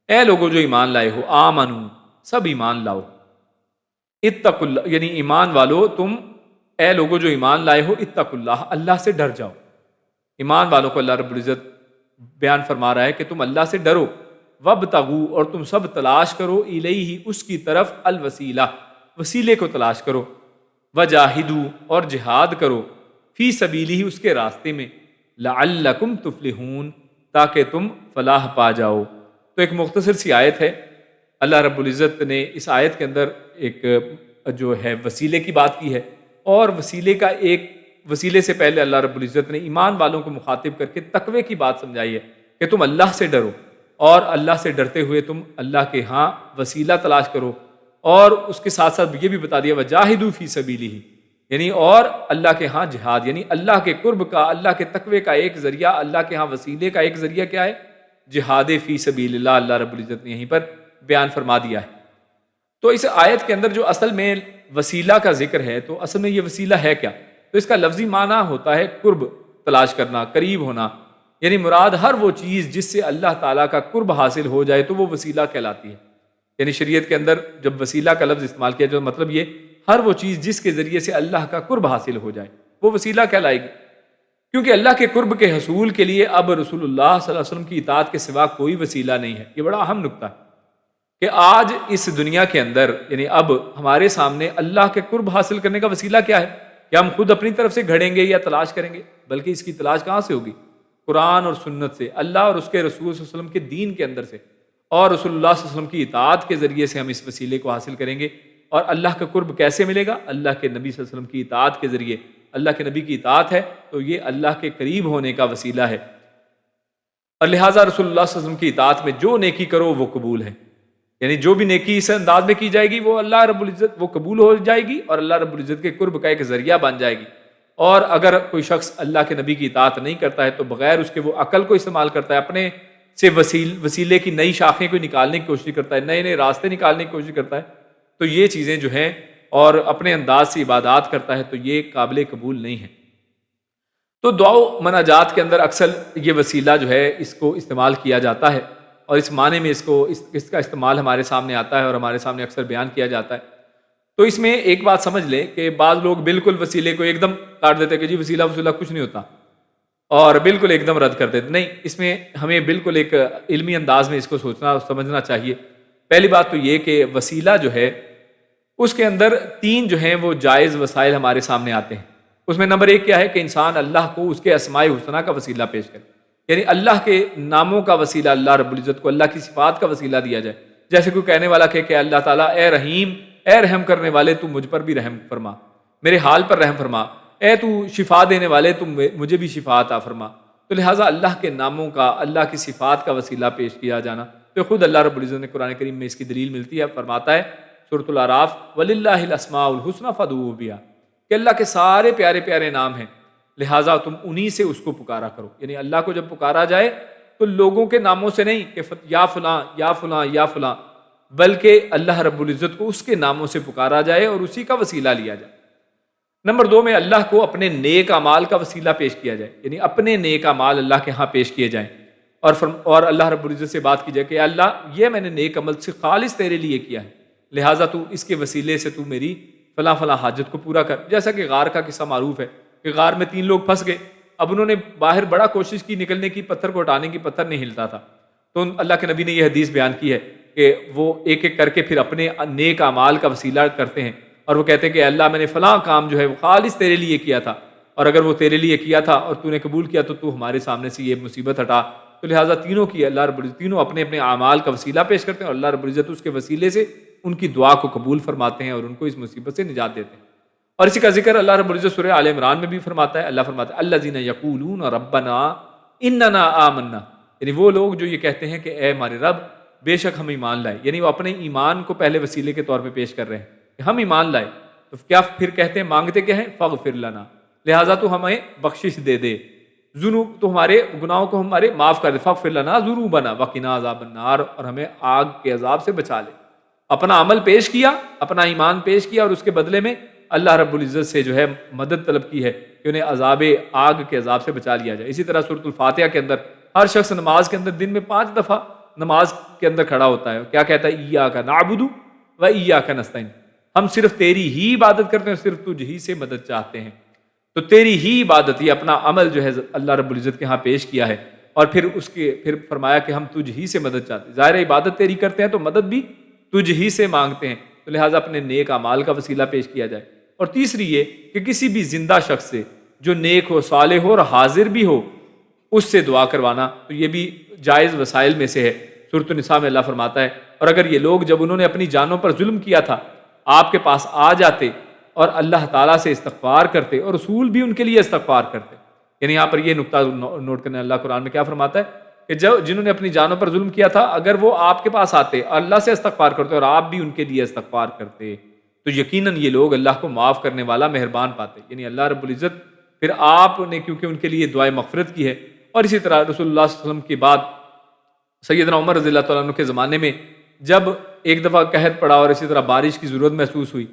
اے لوگو جو ایمان لائے ہو، آمنو سب ایمان لاؤ، اتقوا اللہ یعنی ایمان والو تم، اے لوگو جو ایمان لائے ہو، اتقوا اللہ اللہ سے ڈر جاؤ۔ ایمان والوں کو اللہ رب العزت بیان فرما رہا ہے کہ تم اللہ سے ڈرو، وابتغوا اور تم سب تلاش کرو، الیہ اس کی طرف، الوسیلہ وسیلے کو تلاش کرو، وجاہدوا اور جہاد کرو، فی سبیلہ اس کے راستے میں، لعلکم تفلحون تاکہ تم فلاح پا جاؤ۔ تو ایک مختصر سی آیت ہے، اللہ رب العزت نے اس آیت کے اندر ایک جو ہے وسیلے کی بات کی ہے، اور وسیلے سے پہلے اللہ رب العزت نے ایمان والوں کو مخاطب کر کے تقوی کی بات سمجھائی ہے کہ تم اللہ سے ڈرو، اور اللہ سے ڈرتے ہوئے تم اللہ کے ہاں وسیلہ تلاش کرو، اور اس کے ساتھ ساتھ یہ بھی بتا دیا وجاہدوا فی سبیلہ، یعنی اور اللہ کے ہاں جہاد، یعنی اللہ کے قرب کا، اللہ کے تقوی کا ایک ذریعہ، اللہ کے ہاں وسیلے کا ایک ذریعہ کیا ہے؟ جہاد فی سبیل اللہ، اللہ رب العزت نے یہیں پر بیان فرما دیا ہے۔ تو اس آیت کے اندر جو اصل میں وسیلہ کا ذکر ہے، تو اصل میں یہ وسیلہ ہے کیا؟ تو اس کا لفظی معنی ہوتا ہے قرب تلاش کرنا، قریب ہونا، یعنی مراد ہر وہ چیز جس سے اللہ تعالیٰ کا قرب حاصل ہو جائے تو وہ وسیلہ کہلاتی ہے۔ یعنی شریعت کے اندر جب وسیلہ کا لفظ استعمال کیا جو مطلب یہ ہر وہ چیز جس کے ذریعے سے اللہ کا قرب حاصل ہو جائے وہ وسیلہ کہلائے گی، کیونکہ اللہ کے قرب کے حصول کے لیے اب رسول اللہ صلی اللہ علیہ وسلم کی اطاعت کے سوا کوئی وسیلہ نہیں ہے۔ یہ بڑا اہم نکتہ ہے کہ آج اس دنیا کے اندر یعنی اب ہمارے سامنے اللہ کے قرب حاصل کرنے کا وسیلہ کیا ہے؟ کہ ہم خود اپنی طرف سے گھڑیں گے یا تلاش کریں گے؟ بلکہ اس کی تلاش کہاں سے ہوگی؟ قرآن اور سنت سے، اللہ اور اس کے رسول صلی اللہ علیہ وسلم کے دین کے اندر سے، اور رسول اللہ صلی اللہ علیہ وسلم کی اطاعت کے ذریعے سے ہم اس وسیلے کو حاصل کریں گے۔ اور اللہ کا قرب کیسے ملے گا؟ اللہ کے نبی صلی اللہ علیہ وسلم کی اطاعت کے ذریعے۔ اللہ کے نبی کی اطاعت ہے تو یہ اللہ کے قریب ہونے کا وسیلہ ہے، اور لہٰذا رسول اللہ صلی اللہ علیہ وسلم کی اطاعت میں جو نیکی کرو وہ قبول ہے، یعنی جو بھی نیکی اس انداز میں کی جائے گی وہ اللہ رب العزت وہ قبول ہو جائے گی، اور اللہ رب العزت کے قرب کا ایک ذریعہ بن جائے گی۔ اور اگر کوئی شخص اللہ کے نبی کی اطاعت نہیں کرتا ہے تو بغیر اس کے وہ عقل کو استعمال کرتا ہے، اپنے سے وسیلے کی نئی شاخیں کو نکالنے کی کوشش کرتا ہے، نئے نئے راستے نکالنے کی کوشش کرتا ہے، تو یہ چیزیں جو ہیں اور اپنے انداز سے عبادات کرتا ہے تو یہ قابل قبول نہیں ہے۔ تو دعا و مناجات کے اندر اکثر یہ وسیلہ جو ہے اس کو استعمال کیا جاتا ہے، اور اس معنی میں اس کا استعمال ہمارے سامنے آتا ہے اور ہمارے سامنے اکثر بیان کیا جاتا ہے۔ تو اس میں ایک بات سمجھ لیں کہ بعض لوگ بالکل وسیلے کو ایک دم کاٹ دیتے کہ جی وسیلہ کچھ نہیں ہوتا، اور بالکل ایک دم رد کر دیتے۔ نہیں، اس میں ہمیں بالکل ایک علمی انداز میں اس کو سوچنا اور سمجھنا چاہیے۔ پہلی بات تو یہ کہ وسیلہ جو ہے اس کے اندر تین جو ہیں وہ جائز وسائل ہمارے سامنے آتے ہیں۔ اس میں نمبر ایک کیا ہے کہ انسان اللہ کو اس کے اسماء حسنہ کا وسیلہ پیش کرے، یعنی اللہ کے ناموں کا وسیلہ، اللہ رب العزت کو اللہ کی صفات کا وسیلہ دیا جائے۔ جیسے کوئی کہنے والا کہ اللہ تعالیٰ اے رحیم، اے رحم کرنے والے تو مجھ پر بھی رحم فرما، میرے حال پر رحم فرما، اے تو شفا دینے والے تو مجھے بھی شفا عطا فرما۔ تو لہٰذا اللہ کے ناموں کا، اللہ کی صفات کا وسیلہ پیش کیا جانا، تو خود اللہ رب العزت نے قرآن کریم میں اس کی دلیل ملتی ہے، فرماتا ہے سورۃ الاعراف وَلِلَّهِ الْأَسْمَاءُ الْحُسْنَى فَادْعُوهُ بِهَا، کہ اللہ کے سارے پیارے پیارے نام ہیں، لہٰذا تم انہی سے اس کو پکارا کرو۔ یعنی اللہ کو جب پکارا جائے تو لوگوں کے ناموں سے نہیں کہ یا فلاں یا فلاں یا فلاں، بلکہ اللہ رب العزت کو اس کے ناموں سے پکارا جائے اور اسی کا وسیلہ لیا جائے۔ نمبر دو میں اللہ کو اپنے نیک اعمال کا وسیلہ پیش کیا جائے، یعنی اپنے نیک اعمال اللہ کے ہاں پیش کیے جائیں، اور اللہ رب العزت سے بات کی جائے کہ اللہ یہ میں نے نیک عمل سے خالص تیرے لیے کیا ہے، لہٰذا تو اس کے وسیلے سے تو میری فلاں فلاں حاجت کو پورا کر۔ جیسا کہ غار کا قصہ معروف ہے کہ غار میں 3 لوگ پھنس گئے، اب انہوں نے باہر بڑا کوشش کی نکلنے کی، پتھر کو ہٹانے کی، پتھر نہیں ہلتا تھا، تو اللہ کے نبی نے یہ حدیث بیان کی ہے کہ وہ ایک ایک کر کے پھر اپنے نیک اعمال کا وسیلہ کرتے ہیں، اور وہ کہتے ہیں کہ اللہ میں نے فلاں کام جو ہے وہ خالص تیرے لیے کیا تھا، اور اگر وہ تیرے لیے کیا تھا اور تو نے قبول کیا تو ہمارے سامنے سے یہ مصیبت ہٹا۔ تو لہٰذا تینوں کی اللہ رب العزت تینوں اپنے اپنے اعمال کا وسیلہ پیش کرتے ہیں، اور اللہ رب العزت اس کے وسیلے سے ان کی دعا کو قبول فرماتے ہیں اور ان کو اس مصیبت سے نجات دیتے ہیں۔ اور اسی کا ذکر اللہ رب العزت سورہ آل عمران میں بھی فرماتا ہے، اللہ فرماتا ہے الذین یقولون ربنا اننا آمنا، یعنی وہ لوگ جو یہ کہتے ہیں کہ اے ہمارے رب بے شک ہم ایمان لائے، یعنی وہ اپنے ایمان کو پہلے وسیلے کے طور پہ پیش کر رہے ہیں کہ ہم ایمان لائے، تو کیا پھر کہتے ہیں مانگتے کیا ہیں؟ فاغفر لنا، لہٰذا تو ہمیں بخشش دے دے، ذنوب تو ہمارے گناہوں کو ہمارے معاف کر دے، فاغفر لنا ذنوبنا وقنا عذاب النار، اور ہمیں آگ کے عذاب سے بچا لے۔ اپنا عمل پیش کیا، اپنا ایمان پیش کیا، اور اس کے بدلے میں اللہ رب العزت سے جو ہے مدد طلب کی ہے کہ انہیں عذاب آگ کے عذاب سے بچا لیا جائے۔ اسی طرح سورۃ الفاتحہ کے اندر ہر شخص نماز کے اندر دن میں 5 دفعہ نماز کے اندر کھڑا ہوتا ہے کیا کہتا ہے؟ ایاک نعبد و ایاک نستعین، ہم صرف تیری ہی عبادت کرتے ہیں، صرف تجھ ہی سے مدد چاہتے ہیں۔ تو تیری ہی عبادت، یہ اپنا عمل جو ہے اللہ رب العزت کے ہاں پیش کیا ہے، اور پھر فرمایا کہ ہم تجھ ہی سے مدد چاہتے ہیں۔ ظاہر عبادت تیری کرتے ہیں تو مدد بھی تجھ ہی سے مانگتے ہیں، تو لہٰذا اپنے نیک اعمال کا وسیلہ پیش کیا جائے۔ اور تیسری یہ کہ کسی بھی زندہ شخص سے جو نیک ہو، صالح ہو اور حاضر بھی ہو، اس سے دعا کروانا، تو یہ بھی جائز وسائل میں سے ہے۔ سورۃ النساء میں اللہ فرماتا ہے، اور اگر یہ لوگ جب انہوں نے اپنی جانوں پر ظلم کیا تھا آپ کے پاس آ جاتے اور اللہ تعالیٰ سے استغفار کرتے اور رسول بھی ان کے لیے استغفار کرتے، یعنی یہاں پر یہ نقطہ نوٹ کرنا، اللہ قرآن میں کیا فرماتا ہے کہ جنہوں نے اپنی جانوں پر ظلم کیا تھا اگر وہ آپ کے پاس آتے، اللہ سے استغفار کرتے اور آپ بھی ان کے لیے استغفار کرتے، تو یقیناً یہ لوگ اللہ کو معاف کرنے والا مہربان پاتے۔ یعنی اللہ رب العزت پھر آپ نے کیونکہ ان کے لیے دعائے مغفرت کی ہے۔ اور اسی طرح رسول اللہ صلی اللہ علیہ وسلم کے بعد سیدنا عمر رضی اللہ تعالیٰ عنہ کے زمانے میں جب ایک دفعہ قحط پڑا اور اسی طرح بارش کی ضرورت محسوس ہوئی،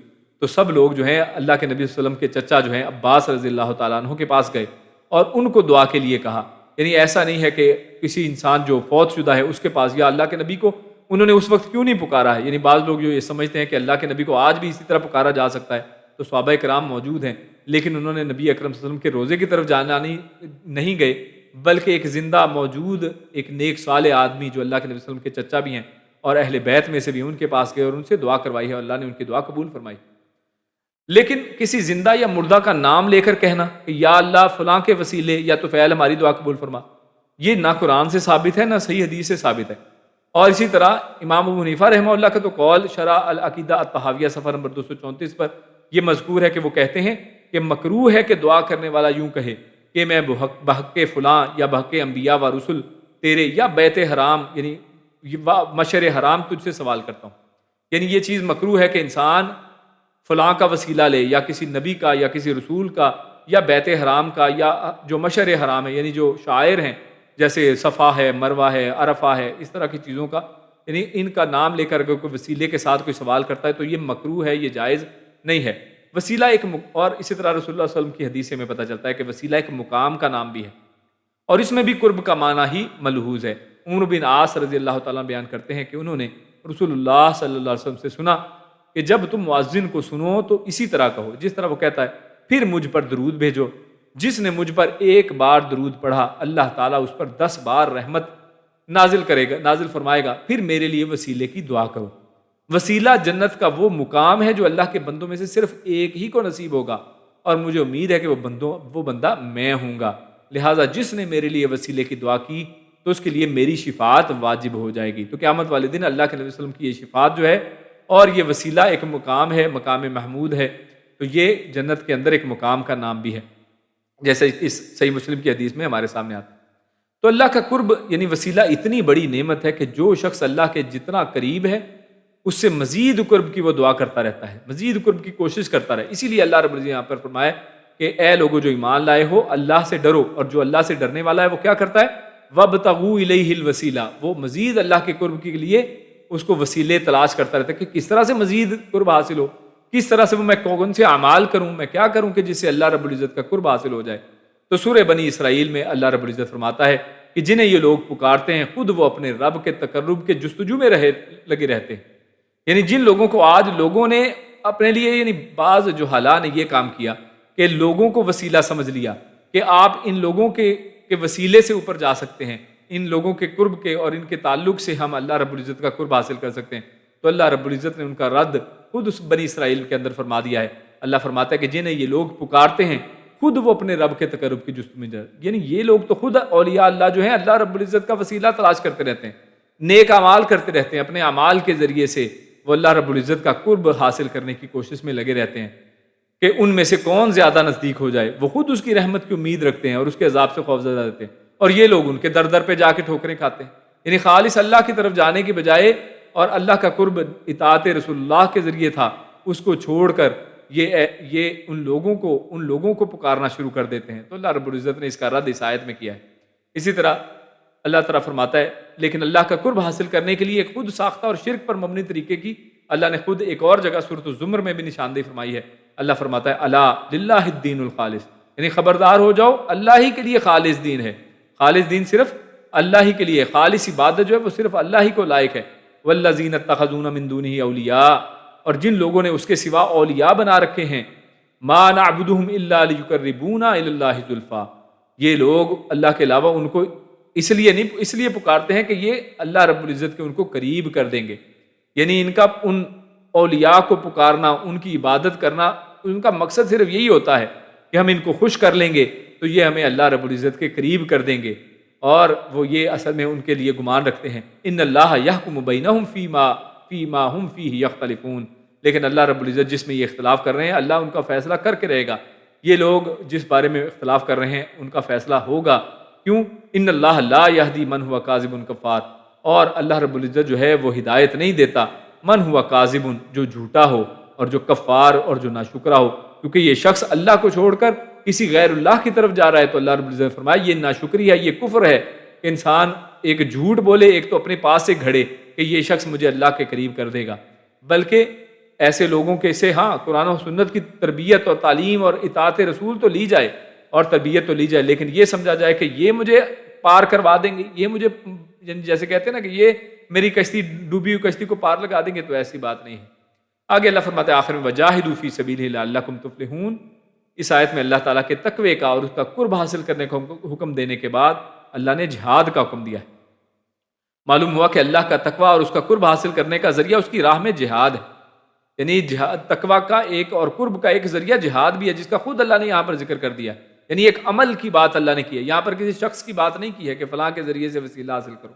تو سب لوگ جو ہیں اللہ کے نبی صلی اللہ علیہ وسلم کے چچا جو ہیں عباس رضی اللہ تعالیٰ عنہ کے پاس گئے اور ان کو دعا کے لیے کہا۔ یعنی ایسا نہیں ہے کہ کسی انسان جو فوت شدہ ہے اس کے پاس یا اللہ کے نبی کو انہوں نے اس وقت کیوں نہیں پکارا ہے۔ یعنی بعض لوگ جو یہ سمجھتے ہیں کہ اللہ کے نبی کو آج بھی اسی طرح پکارا جا سکتا ہے، تو صحابہ کرام موجود ہیں، لیکن انہوں نے نبی اکرم صلی اللہ علیہ وسلم کے روزے کی طرف جانا نہیں گئے، بلکہ ایک زندہ موجود ایک نیک صالح آدمی جو اللہ کے نبی صلی اللہ علیہ وسلم کے چچا بھی ہیں اور اہل بیت میں سے بھی، ان کے پاس گئے اور ان سے دعا کروائی ہے، اور اللہ نے ان کی دعا قبول فرمائی۔ لیکن کسی زندہ یا مردہ کا نام لے کر کہنا کہ یا اللہ فلاں کے وسیلے یا تو فعل ہماری دعا قبول فرما، یہ نہ قرآن سے ثابت ہے نہ صحیح حدیث سے ثابت ہے۔ اور اسی طرح امام ابو حنیفہ رحمہ اللہ کا تو قول شرح العقیدہ الطحاویہ صفحہ نمبر 234 پر یہ مذکور ہے کہ وہ کہتے ہیں کہ مکروہ ہے کہ دعا کرنے والا یوں کہے کہ میں بحق فلاں یا بحق انبیاء و رسل تیرے یا بیت حرام یعنی مشر حرام تجھ سے سوال کرتا ہوں۔ یعنی یہ چیز مکروہ ہے کہ انسان فلاں کا وسیلہ لے یا کسی نبی کا یا کسی رسول کا یا بیت حرام کا یا جو مشر حرام ہے یعنی جو شاعر ہیں جیسے صفا ہے، مروہ ہے، عرفہ ہے، اس طرح کی چیزوں کا، یعنی ان کا نام لے کر اگر کوئی وسیلے کے ساتھ کوئی سوال کرتا ہے تو یہ مکروہ ہے، یہ جائز نہیں ہے۔ وسیلہ ایک اور اسی طرح رسول اللہ صلی اللہ علیہ وسلم کی حدیث سے میں پتہ چلتا ہے کہ وسیلہ ایک مقام کا نام بھی ہے، اور اس میں بھی قرب کا معنی ہی ملحوظ ہے۔ عمر بن عاص رضی اللہ تعالیٰ بیان کرتے ہیں کہ انہوں نے رسول اللہ صلی اللہ علیہ وسلم سے سنا کہ جب تم مؤذن کو سنو تو اسی طرح کہو جس طرح وہ کہتا ہے، پھر مجھ پر درود بھیجو، جس نے مجھ پر ایک بار درود پڑھا اللہ تعالیٰ اس پر 10 بار رحمت نازل فرمائے گا، پھر میرے لیے وسیلے کی دعا کرو۔ وسیلہ جنت کا وہ مقام ہے جو اللہ کے بندوں میں سے صرف ایک ہی کو نصیب ہوگا، اور مجھے امید ہے کہ وہ بندہ میں ہوں گا، لہٰذا جس نے میرے لیے وسیلے کی دعا کی تو اس کے لیے میری شفاعت واجب ہو جائے گی۔ تو قیامت والے دن اللہ کے نبی صلی اللہ علیہ وسلم کی یہ شفاعت جو ہے، اور یہ وسیلہ ایک مقام ہے، مقام محمود ہے، تو یہ جنت کے اندر ایک مقام کا نام بھی ہے، جیسے اس صحیح مسلم کی حدیث میں ہمارے سامنے آتا ہے۔ تو اللہ کا قرب یعنی وسیلہ اتنی بڑی نعمت ہے کہ جو شخص اللہ کے جتنا قریب ہے اس سے مزید قرب کی وہ دعا کرتا رہتا ہے، مزید قرب کی کوشش کرتا رہے۔ اسی لیے اللہ رب العزت یہاں پر فرمایا کہ اے لوگو جو ایمان لائے ہو اللہ سے ڈرو، اور جو اللہ سے ڈرنے والا ہے وہ کیا کرتا ہے؟ وَابْتَغُوا إِلَيْهِ الْوَسِيلَةَ، وہ مزید اللہ کے قرب کے لیے اس کو وسیلے تلاش کرتا رہتا ہے کہ کس طرح سے مزید قرب حاصل ہو، کس طرح سے میں کون سے اعمال کروں، میں کیا کروں کہ جس سے اللہ رب العزت کا قرب حاصل ہو جائے۔ تو سورہ بنی اسرائیل میں اللہ رب العزت فرماتا ہے کہ جنہیں یہ لوگ پکارتے ہیں خود وہ اپنے رب کے تقرب کے جستجو میں لگے رہتے ہیں۔ یعنی جن لوگوں کو آج لوگوں نے اپنے لیے یعنی بعض جہالاء نے یہ کام کیا کہ لوگوں کو وسیلہ سمجھ لیا کہ آپ ان لوگوں کے وسیلے سے اوپر جا سکتے ہیں، ان لوگوں کے قرب کے اور ان کے تعلق سے ہم اللہ رب العزت کا قرب حاصل کر سکتے ہیں، تو اللہ رب العزت نے ان کا رد خود اس بنی اسرائیل کے اندر فرما دیا ہے۔ اللہ فرماتا ہے کہ جنہیں یہ لوگ پکارتے ہیں خود وہ اپنے رب کے تقرب کی جستجو میں جائے، یعنی یہ لوگ تو خود اولیاء اللہ جو ہیں اللہ رب العزت کا وسیلہ تلاش کرتے رہتے ہیں، نیک اعمال کرتے رہتے ہیں، اپنے اعمال کے ذریعے سے وہ اللہ رب العزت کا قرب حاصل کرنے کی کوشش میں لگے رہتے ہیں کہ ان میں سے کون زیادہ نزدیک ہو جائے۔ وہ خود اس کی رحمت کی امید رکھتے ہیں اور اس کے عذاب سے خوفزدہ رہتے ہیں، اور یہ لوگ ان کے در در پہ جا کے ٹھوکریں کھاتے ہیں۔ یعنی خالص اللہ کی طرف جانے کی بجائے اور اللہ کا قرب اطاعت رسول اللہ کے ذریعے تھا اس کو چھوڑ کر یہ ان لوگوں کو پکارنا شروع کر دیتے ہیں۔ تو اللہ رب العزت نے اس کا رد اس آیت میں کیا ہے۔ اسی طرح اللہ تعالیٰ فرماتا ہے لیکن اللہ کا قرب حاصل کرنے کے لیے خود ساختہ اور شرک پر مبنی طریقے کی اللہ نے خود ایک اور جگہ سورۃ الزمر میں بھی نشاندہی فرمائی ہے۔ اللہ فرماتا ہے الا للہ الدین الخالص، یعنی خبردار ہو جاؤ اللہ ہی کے لیے خالص دین ہے۔ خالص دین صرف اللہ ہی کے لیے خالص عبادت جو ہے وہ صرف اللہ ہی کو لائق ہے۔ والذین اتخذون من دونہ اولیاء، اور جن لوگوں نے اس کے سوا اولیاء بنا رکھے ہیں، ما نعبدہم الا لیقربونا الی اللہ زلفیٰ، یہ لوگ اللہ کے علاوہ ان کو اس لیے پکارتے ہیں کہ یہ اللہ رب العزت کے ان کو قریب کر دیں گے، یعنی ان کا ان اولیاء کو پکارنا، ان کی عبادت کرنا، ان کا مقصد صرف یہی ہوتا ہے کہ ہم ان کو خوش کر لیں گے تو یہ ہمیں اللہ رب العزت کے قریب کر دیں گے، اور وہ یہ اصل میں ان کے لیے گمان رکھتے ہیں۔ ان اللہ یحکم بینہم فیما ہم فیہ یختلفون، لیکن اللہ رب العزت جس میں یہ اختلاف کر رہے ہیں اللہ ان کا فیصلہ کر کے رہے گا۔ یہ لوگ جس بارے میں اختلاف کر رہے ہیں ان کا فیصلہ ہوگا، کیوں؟ ان اللہ لا یہدی من ہوا کاذب کفار، اور اللہ رب العزت جو ہے وہ ہدایت نہیں دیتا من ہوا کاذب، جو جھوٹا ہو اور جو کفار اور جو ناشکرا ہو، کیونکہ یہ شخص اللہ کو چھوڑ کر کسی غیر اللہ کی طرف جا رہا ہے، تو اللہ رب العزت نے فرمایا یہ ناشکری ہے، یہ کفر ہے کہ انسان ایک جھوٹ بولے، ایک تو اپنے پاس سے گھڑے کہ یہ شخص مجھے اللہ کے قریب کر دے گا، بلکہ ایسے لوگوں کے سے ہاں قرآن و سنت کی تربیت اور تعلیم اور اطاعت رسول تو لی جائے اور تربیت تو لی جائے، لیکن یہ سمجھا جائے کہ یہ مجھے پار کروا دیں گے، یہ مجھے جیسے کہتے ہیں نا کہ یہ میری کشتی ڈوبی ہوئی کشتی کو پار لگا دیں گے، تو ایسی بات نہیں ہے۔ آگے اللہ فرماتے ہیں آخر میں وجاہدوا فی سبیلہ لعلکم تفلحون، اس آیت میں اللہ تعالیٰ کے تقوی کا اور اس کا قرب حاصل کرنے کا حکم دینے کے بعد اللہ نے جہاد کا حکم دیا ہے۔ معلوم ہوا کہ اللہ کا تقوی اور اس کا قرب حاصل کرنے کا ذریعہ اس کی راہ میں جہاد ہے، یعنی تقوی کا ایک اور قرب کا ایک ذریعہ جہاد بھی ہے، جس کا خود اللہ نے یہاں پر ذکر کر دیا، یعنی ایک عمل کی بات اللہ نے کی ہے، یہاں پر کسی شخص کی بات نہیں کی ہے کہ فلاں کے ذریعے سے وسیلہ حاصل کرو،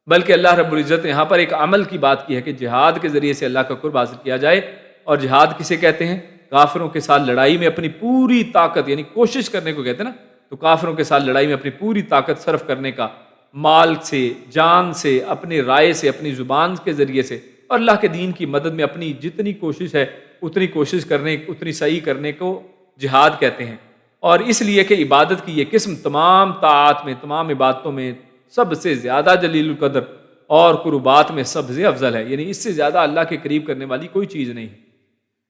بلکہ اللہ رب العزت نے یہاں پر ایک عمل کی بات کی ہے کہ جہاد کے ذریعے سے اللہ کا قرب حاصل کیا جائے۔ اور جہاد کسے کہتے ہیں؟ کافروں کے ساتھ لڑائی میں اپنی پوری طاقت، یعنی کوشش کرنے کو کہتے ہیں نا، تو کافروں کے ساتھ لڑائی میں اپنی پوری طاقت صرف کرنے کا، مال سے، جان سے، اپنی رائے سے، اپنی زبان کے ذریعے سے، اور اللہ کے دین کی مدد میں اپنی جتنی کوشش ہے اتنی کوشش کرنے، اتنی صحیح کرنے کو جہاد کہتے ہیں۔ اور اس لیے کہ عبادت کی یہ قسم تمام طاعات میں، تمام عبادتوں میں سب سے زیادہ جلیل القدر اور قربات میں سب سے افضل ہے، یعنی اس سے زیادہ اللہ کے قریب کرنے والی کوئی چیز نہیں ہے۔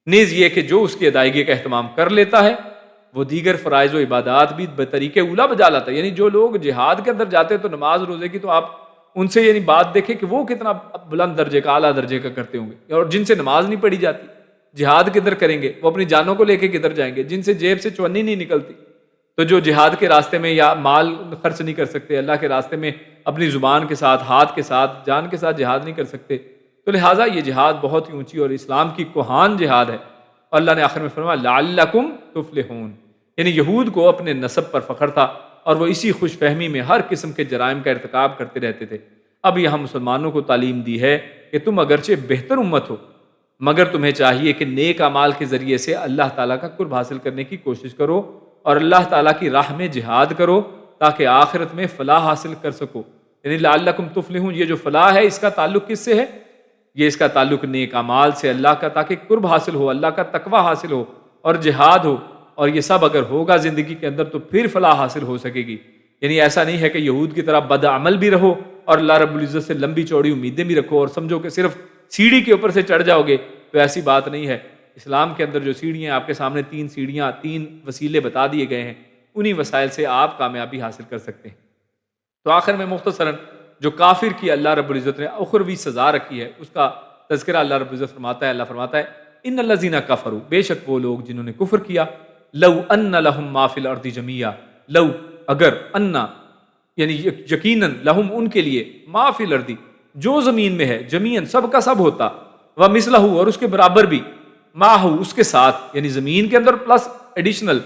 نیز یہ کہ جو اس کی ادائیگی کا اہتمام کر لیتا ہے وہ دیگر فرائض و عبادات بھی بطریقے اولا بجا لاتا ہے، یعنی جو لوگ جہاد کے اندر جاتے ہیں تو نماز روزے کی تو آپ ان سے یعنی بات دیکھیں کہ وہ کتنا بلند درجے کا، اعلیٰ درجے کا کرتے ہوں گے، اور جن سے نماز نہیں پڑھی جاتی جہاد کدھر کریں گے، وہ اپنی جانوں کو لے کے کدھر جائیں گے، جن سے جیب سے چونی نہیں نکلتی، تو جو جہاد کے راستے میں یا مال خرچ نہیں کر سکتے، اللہ کے راستے میں اپنی زبان کے ساتھ، ہاتھ کے ساتھ، جان کے ساتھ جہاد نہیں کر سکتے، تو لہٰذا یہ جہاد بہت ہی اونچی اور اسلام کی کوہان جہاد ہے۔ اور اللہ نے آخر میں فرمایا لعلکم تفلحون، یعنی یہود کو اپنے نسب پر فخر تھا اور وہ اسی خوش فہمی میں ہر قسم کے جرائم کا ارتکاب کرتے رہتے تھے۔ اب یہاں مسلمانوں کو تعلیم دی ہے کہ تم اگرچہ بہتر امت ہو مگر تمہیں چاہیے کہ نیک اعمال کے ذریعے سے اللہ تعالیٰ کا قرب حاصل کرنے کی کوشش کرو اور اللہ تعالیٰ کی راہ میں جہاد کرو تاکہ آخرت میں فلاح حاصل کر سکو۔ یعنی لعلکم تفلحون، یہ جو فلاح ہے اس کا تعلق کس سے ہے؟ یہ اس کا تعلق نیک اعمال سے، اللہ کا، تاکہ قرب حاصل ہو، اللہ کا تقوی حاصل ہو اور جہاد ہو، اور یہ سب اگر ہوگا زندگی کے اندر تو پھر فلاح حاصل ہو سکے گی۔ یعنی ایسا نہیں ہے کہ یہود کی طرح بد عمل بھی رہو اور اللہ رب العزت سے لمبی چوڑی امیدیں بھی رکھو اور سمجھو کہ صرف سیڑھی کے اوپر سے چڑھ جاؤ گے، تو ایسی بات نہیں ہے۔ اسلام کے اندر جو سیڑھیاں آپ کے سامنے، 3 سیڑھیاں، 3 وسیلے بتا دیے گئے ہیں، انہی وسائل سے آپ کامیابی حاصل کر سکتے ہیں۔ تو آخر میں مختصراً جو کافر کی اللہ رب العزت نے اخروی سزا رکھی ہے اس کا تذکرہ اللہ رب العزت فرماتا ہے۔ اللہ فرماتا ہے ان الذین کفروا، بے شک وہ لوگ جنہوں نے کفر کیا، لو ان لہم ما فی الارض جمیعا، لو اگر، انا یعنی یقیناً، لہم ان کے لیے، ما فی الارض جو زمین میں ہے، جمیعاً سب کا سب ہوتا، ومثلہ اور اس کے برابر بھی، معہ اس کے ساتھ، یعنی زمین کے اندر پلس ایڈیشنل،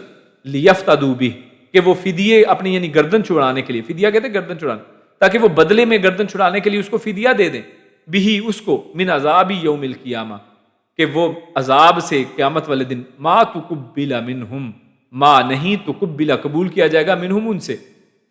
لیفتدوا بہ کہ وہ فدیے اپنی یعنی گردن چھڑانے کے لیے، فدیہ کہتے ہیں گردن چھڑانا، تاکہ وہ بدلے میں گردن چھڑانے کے لیے اس کو فدیہ دے دیں، بھی اس کو، من عذاب یوم القیامہ کہ وہ عذاب سے قیامت والے دن، ما تقبل منہم، ما نہیں تقبل قبول کیا جائے گا، منہم ان سے،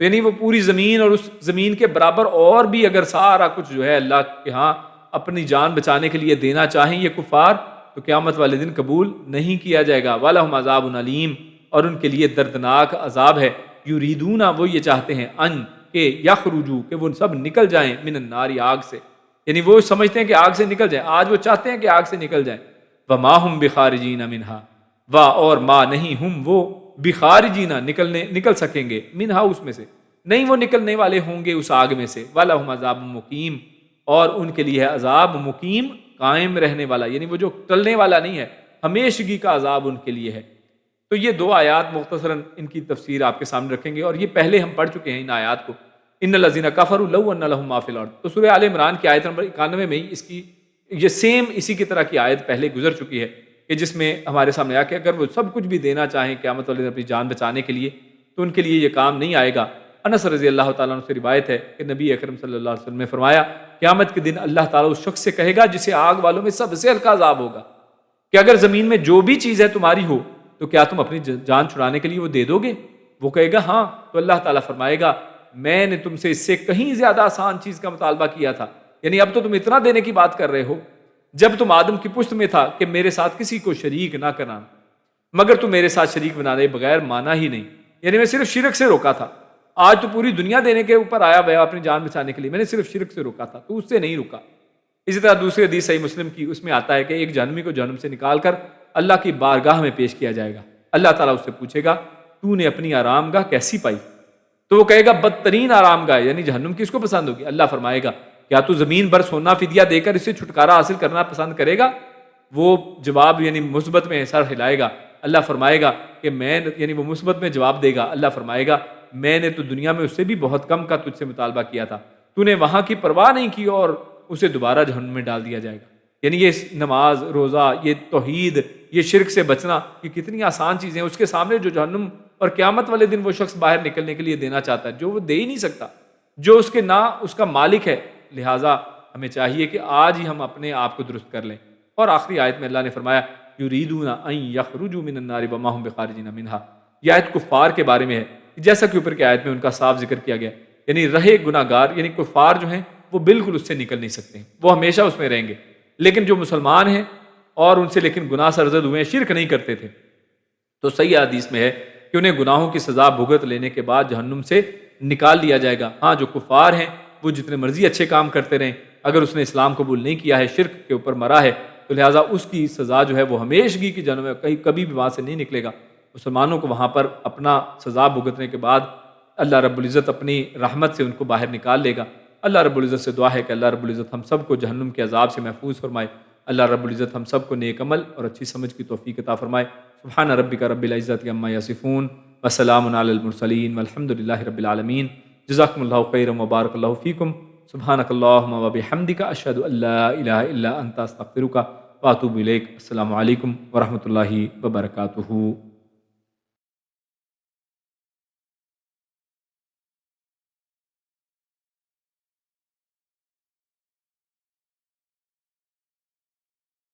یعنی وہ پوری زمین اور اس زمین کے برابر اور بھی اگر سارا کچھ جو ہے اللہ کے ہاں اپنی جان بچانے کے لیے دینا چاہیں یہ کفار، تو قیامت والے دن قبول نہیں کیا جائے گا۔ وَلَهُمْ عَذَابٌ علیم، اور ان کے لیے دردناک عذاب ہے۔ یریدون، وہ یہ چاہتے ہیں، ان کہ یخرجوا کہ وہ سب نکل جائیں، من النار، آگ سے، یعنی وہ سمجھتے ہیں کہ آگ سے نکل جائیں، آج وہ چاہتے ہیں کہ آگ سے نکل جائیں۔ وما ہم بخارجین منہا، وا اور ما نہیں ہم وہ، بخارجین نکل سکیں گے، منہا اس میں سے نہیں وہ نکلنے والے ہوں گے اس آگ میں سے، وَلَهُمْ عَذَابٌ مُقِيمٌ، اور ان کے لیے ہے عذاب مقیم، قائم رہنے والا، یعنی وہ جو ٹلنے والا نہیں ہے، ہمیشگی کا عذاب ان کے لیے ہے۔ تو یہ دو آیات مختصراً ان کی تفسیر آپ کے سامنے رکھیں گے، اور یہ پہلے ہم پڑھ چکے ہیں ان آیات کو، ان الذین کفروا لو ان لہم ما فی الارض۔ تو سورہ آل عمران کی آیت نمبر 91 میں ہی اس کی یہ سیم اسی کی طرح کی آیت پہلے گزر چکی ہے، کہ جس میں ہمارے سامنے آ کہ اگر وہ سب کچھ بھی دینا چاہیں قیامت والے دن اپنی جان بچانے کے لیے تو ان کے لیے یہ کام نہیں آئے گا۔ انس رضی اللہ تعالیٰ عنہ سے روایت ہے کہ نبی اکرم صلی اللہ علیہ وسلم نے فرمایا قیامت کے دن اللہ تعالیٰ اس شخص سے کہے گا جسے آگ والوں میں سب سے ہلکا عذاب ہوگا کہ اگر زمین میں جو بھی چیز ہے تمہاری ہو تو کیا تم اپنی جان چھڑانے کے لیے وہ دے دو گے؟ وہ کہے گا ہاں، تو اللہ تعالیٰ فرمائے گا میں نے تم سے اس سے کہیں زیادہ آسان چیز کا مطالبہ کیا تھا، یعنی اب تو تم اتنا دینے کی بات کر رہے ہو، جب تم آدم کی پشت میں تھا کہ میرے ساتھ کسی کو شریک نہ کرنا، مگر تم میرے ساتھ شریک بنانے بغیر مانا ہی نہیں، یعنی میں صرف شرک سے روکا تھا، آج تو پوری دنیا دینے کے اوپر آیا ہوا اپنی جان بچانے کے لیے، میں نے صرف شرک سے روکا تھا، تو اس سے نہیں رکا۔ اسی طرح دوسری حدیث صحیح مسلم کی، اس میں آتا ہے کہ ایک جہنمی کو جہنم سے نکال کر اللہ کی بارگاہ میں پیش کیا جائے گا، اللہ تعالیٰ اس سے پوچھے گا تو نے اپنی آرام گاہ کیسی پائی؟ تو وہ کہے گا بدترین آرام گاہ، یعنی جہنم کس کو پسند ہوگی؟ اللہ فرمائے گا کیا تو زمین بھر سونا فدیہ دے کر اسے چھٹکارا حاصل کرنا پسند کرے گا؟ وہ جواب یعنی مثبت میں سر ہلائے گا، اللہ فرمائے گا کہ میں، یعنی وہ مثبت میں جواب دے گا، اللہ فرمائے گا میں نے تو دنیا میں اس سے بھی بہت کم کا تجھ سے مطالبہ کیا تھا، تو نے وہاں کی پرواہ نہیں کی اور اسے دوبارہ جہنم میں ڈال دیا جائے گا۔ یعنی یہ نماز، روزہ، یہ توحید، یہ شرک سے بچنا، یہ کتنی آسان چیزیں ہیں، اس کے سامنے جو جہنم اور قیامت والے دن وہ شخص باہر نکلنے کے لیے دینا چاہتا ہے جو وہ دے ہی نہیں سکتا، جو اس کے نہ اس کا مالک ہے۔ لہٰذا ہمیں چاہیے کہ آج ہی ہم اپنے آپ کو درست کر لیں۔ اور آخری آیت میں اللہ نے فرمایا یریدون ان یخرجوا من النار وما هم بخارجین منها، یہ آیت کفار کے بارے میں ہے، جیسا کہ اوپر کی آیت میں ان کا صاف ذکر کیا گیا، یعنی رہے گناہگار، یعنی کفار جو ہیں وہ بالکل اس سے نکل نہیں سکتے، وہ ہمیشہ اس میں رہیں گے، لیکن جو مسلمان ہیں اور ان سے لیکن گناہ سرزد ہوئے ہیں، شرک نہیں کرتے تھے، تو صحیح حدیث میں ہے کہ انہیں گناہوں کی سزا بھگت لینے کے بعد جہنم سے نکال لیا جائے گا۔ ہاں، جو کفار ہیں وہ جتنے مرضی اچھے کام کرتے رہیں، اگر اس نے اسلام قبول نہیں کیا ہے، شرک کے اوپر مرا ہے، تو لہٰذا اس کی سزا جو ہے وہ ہمیشگی کی جہنم میں کبھی بھی وہاں سے نہیں نکلے گا۔ مسلمانوں کو وہاں پر اپنا سزا بھگتنے کے بعد اللہ رب العزت اپنی رحمت سے ان کو باہر نکال لے گا۔ اللہ رب العزت سے دعا ہے کہ اللہ رب العزت ہم سب کو جہنم کے عذاب سے محفوظ فرمائے۔ اللہ رب العزت ہم سب کو نیک عمل اور اچھی سمجھ کی توفیق عطا فرمائے۔ سبحان ربک رب العزت عما یصفون وسلام علی المرسلین والحمد للہ رب العالمین۔ جزاکم اللہ خیرا وبارک اللہ فیکم۔ سبحانک اللہم وبحمدک، اشہد ان لا الہ الا انت، استغفرک واتوب الیک۔ السلام علیکم ورحمۃ اللہ وبرکاتہ۔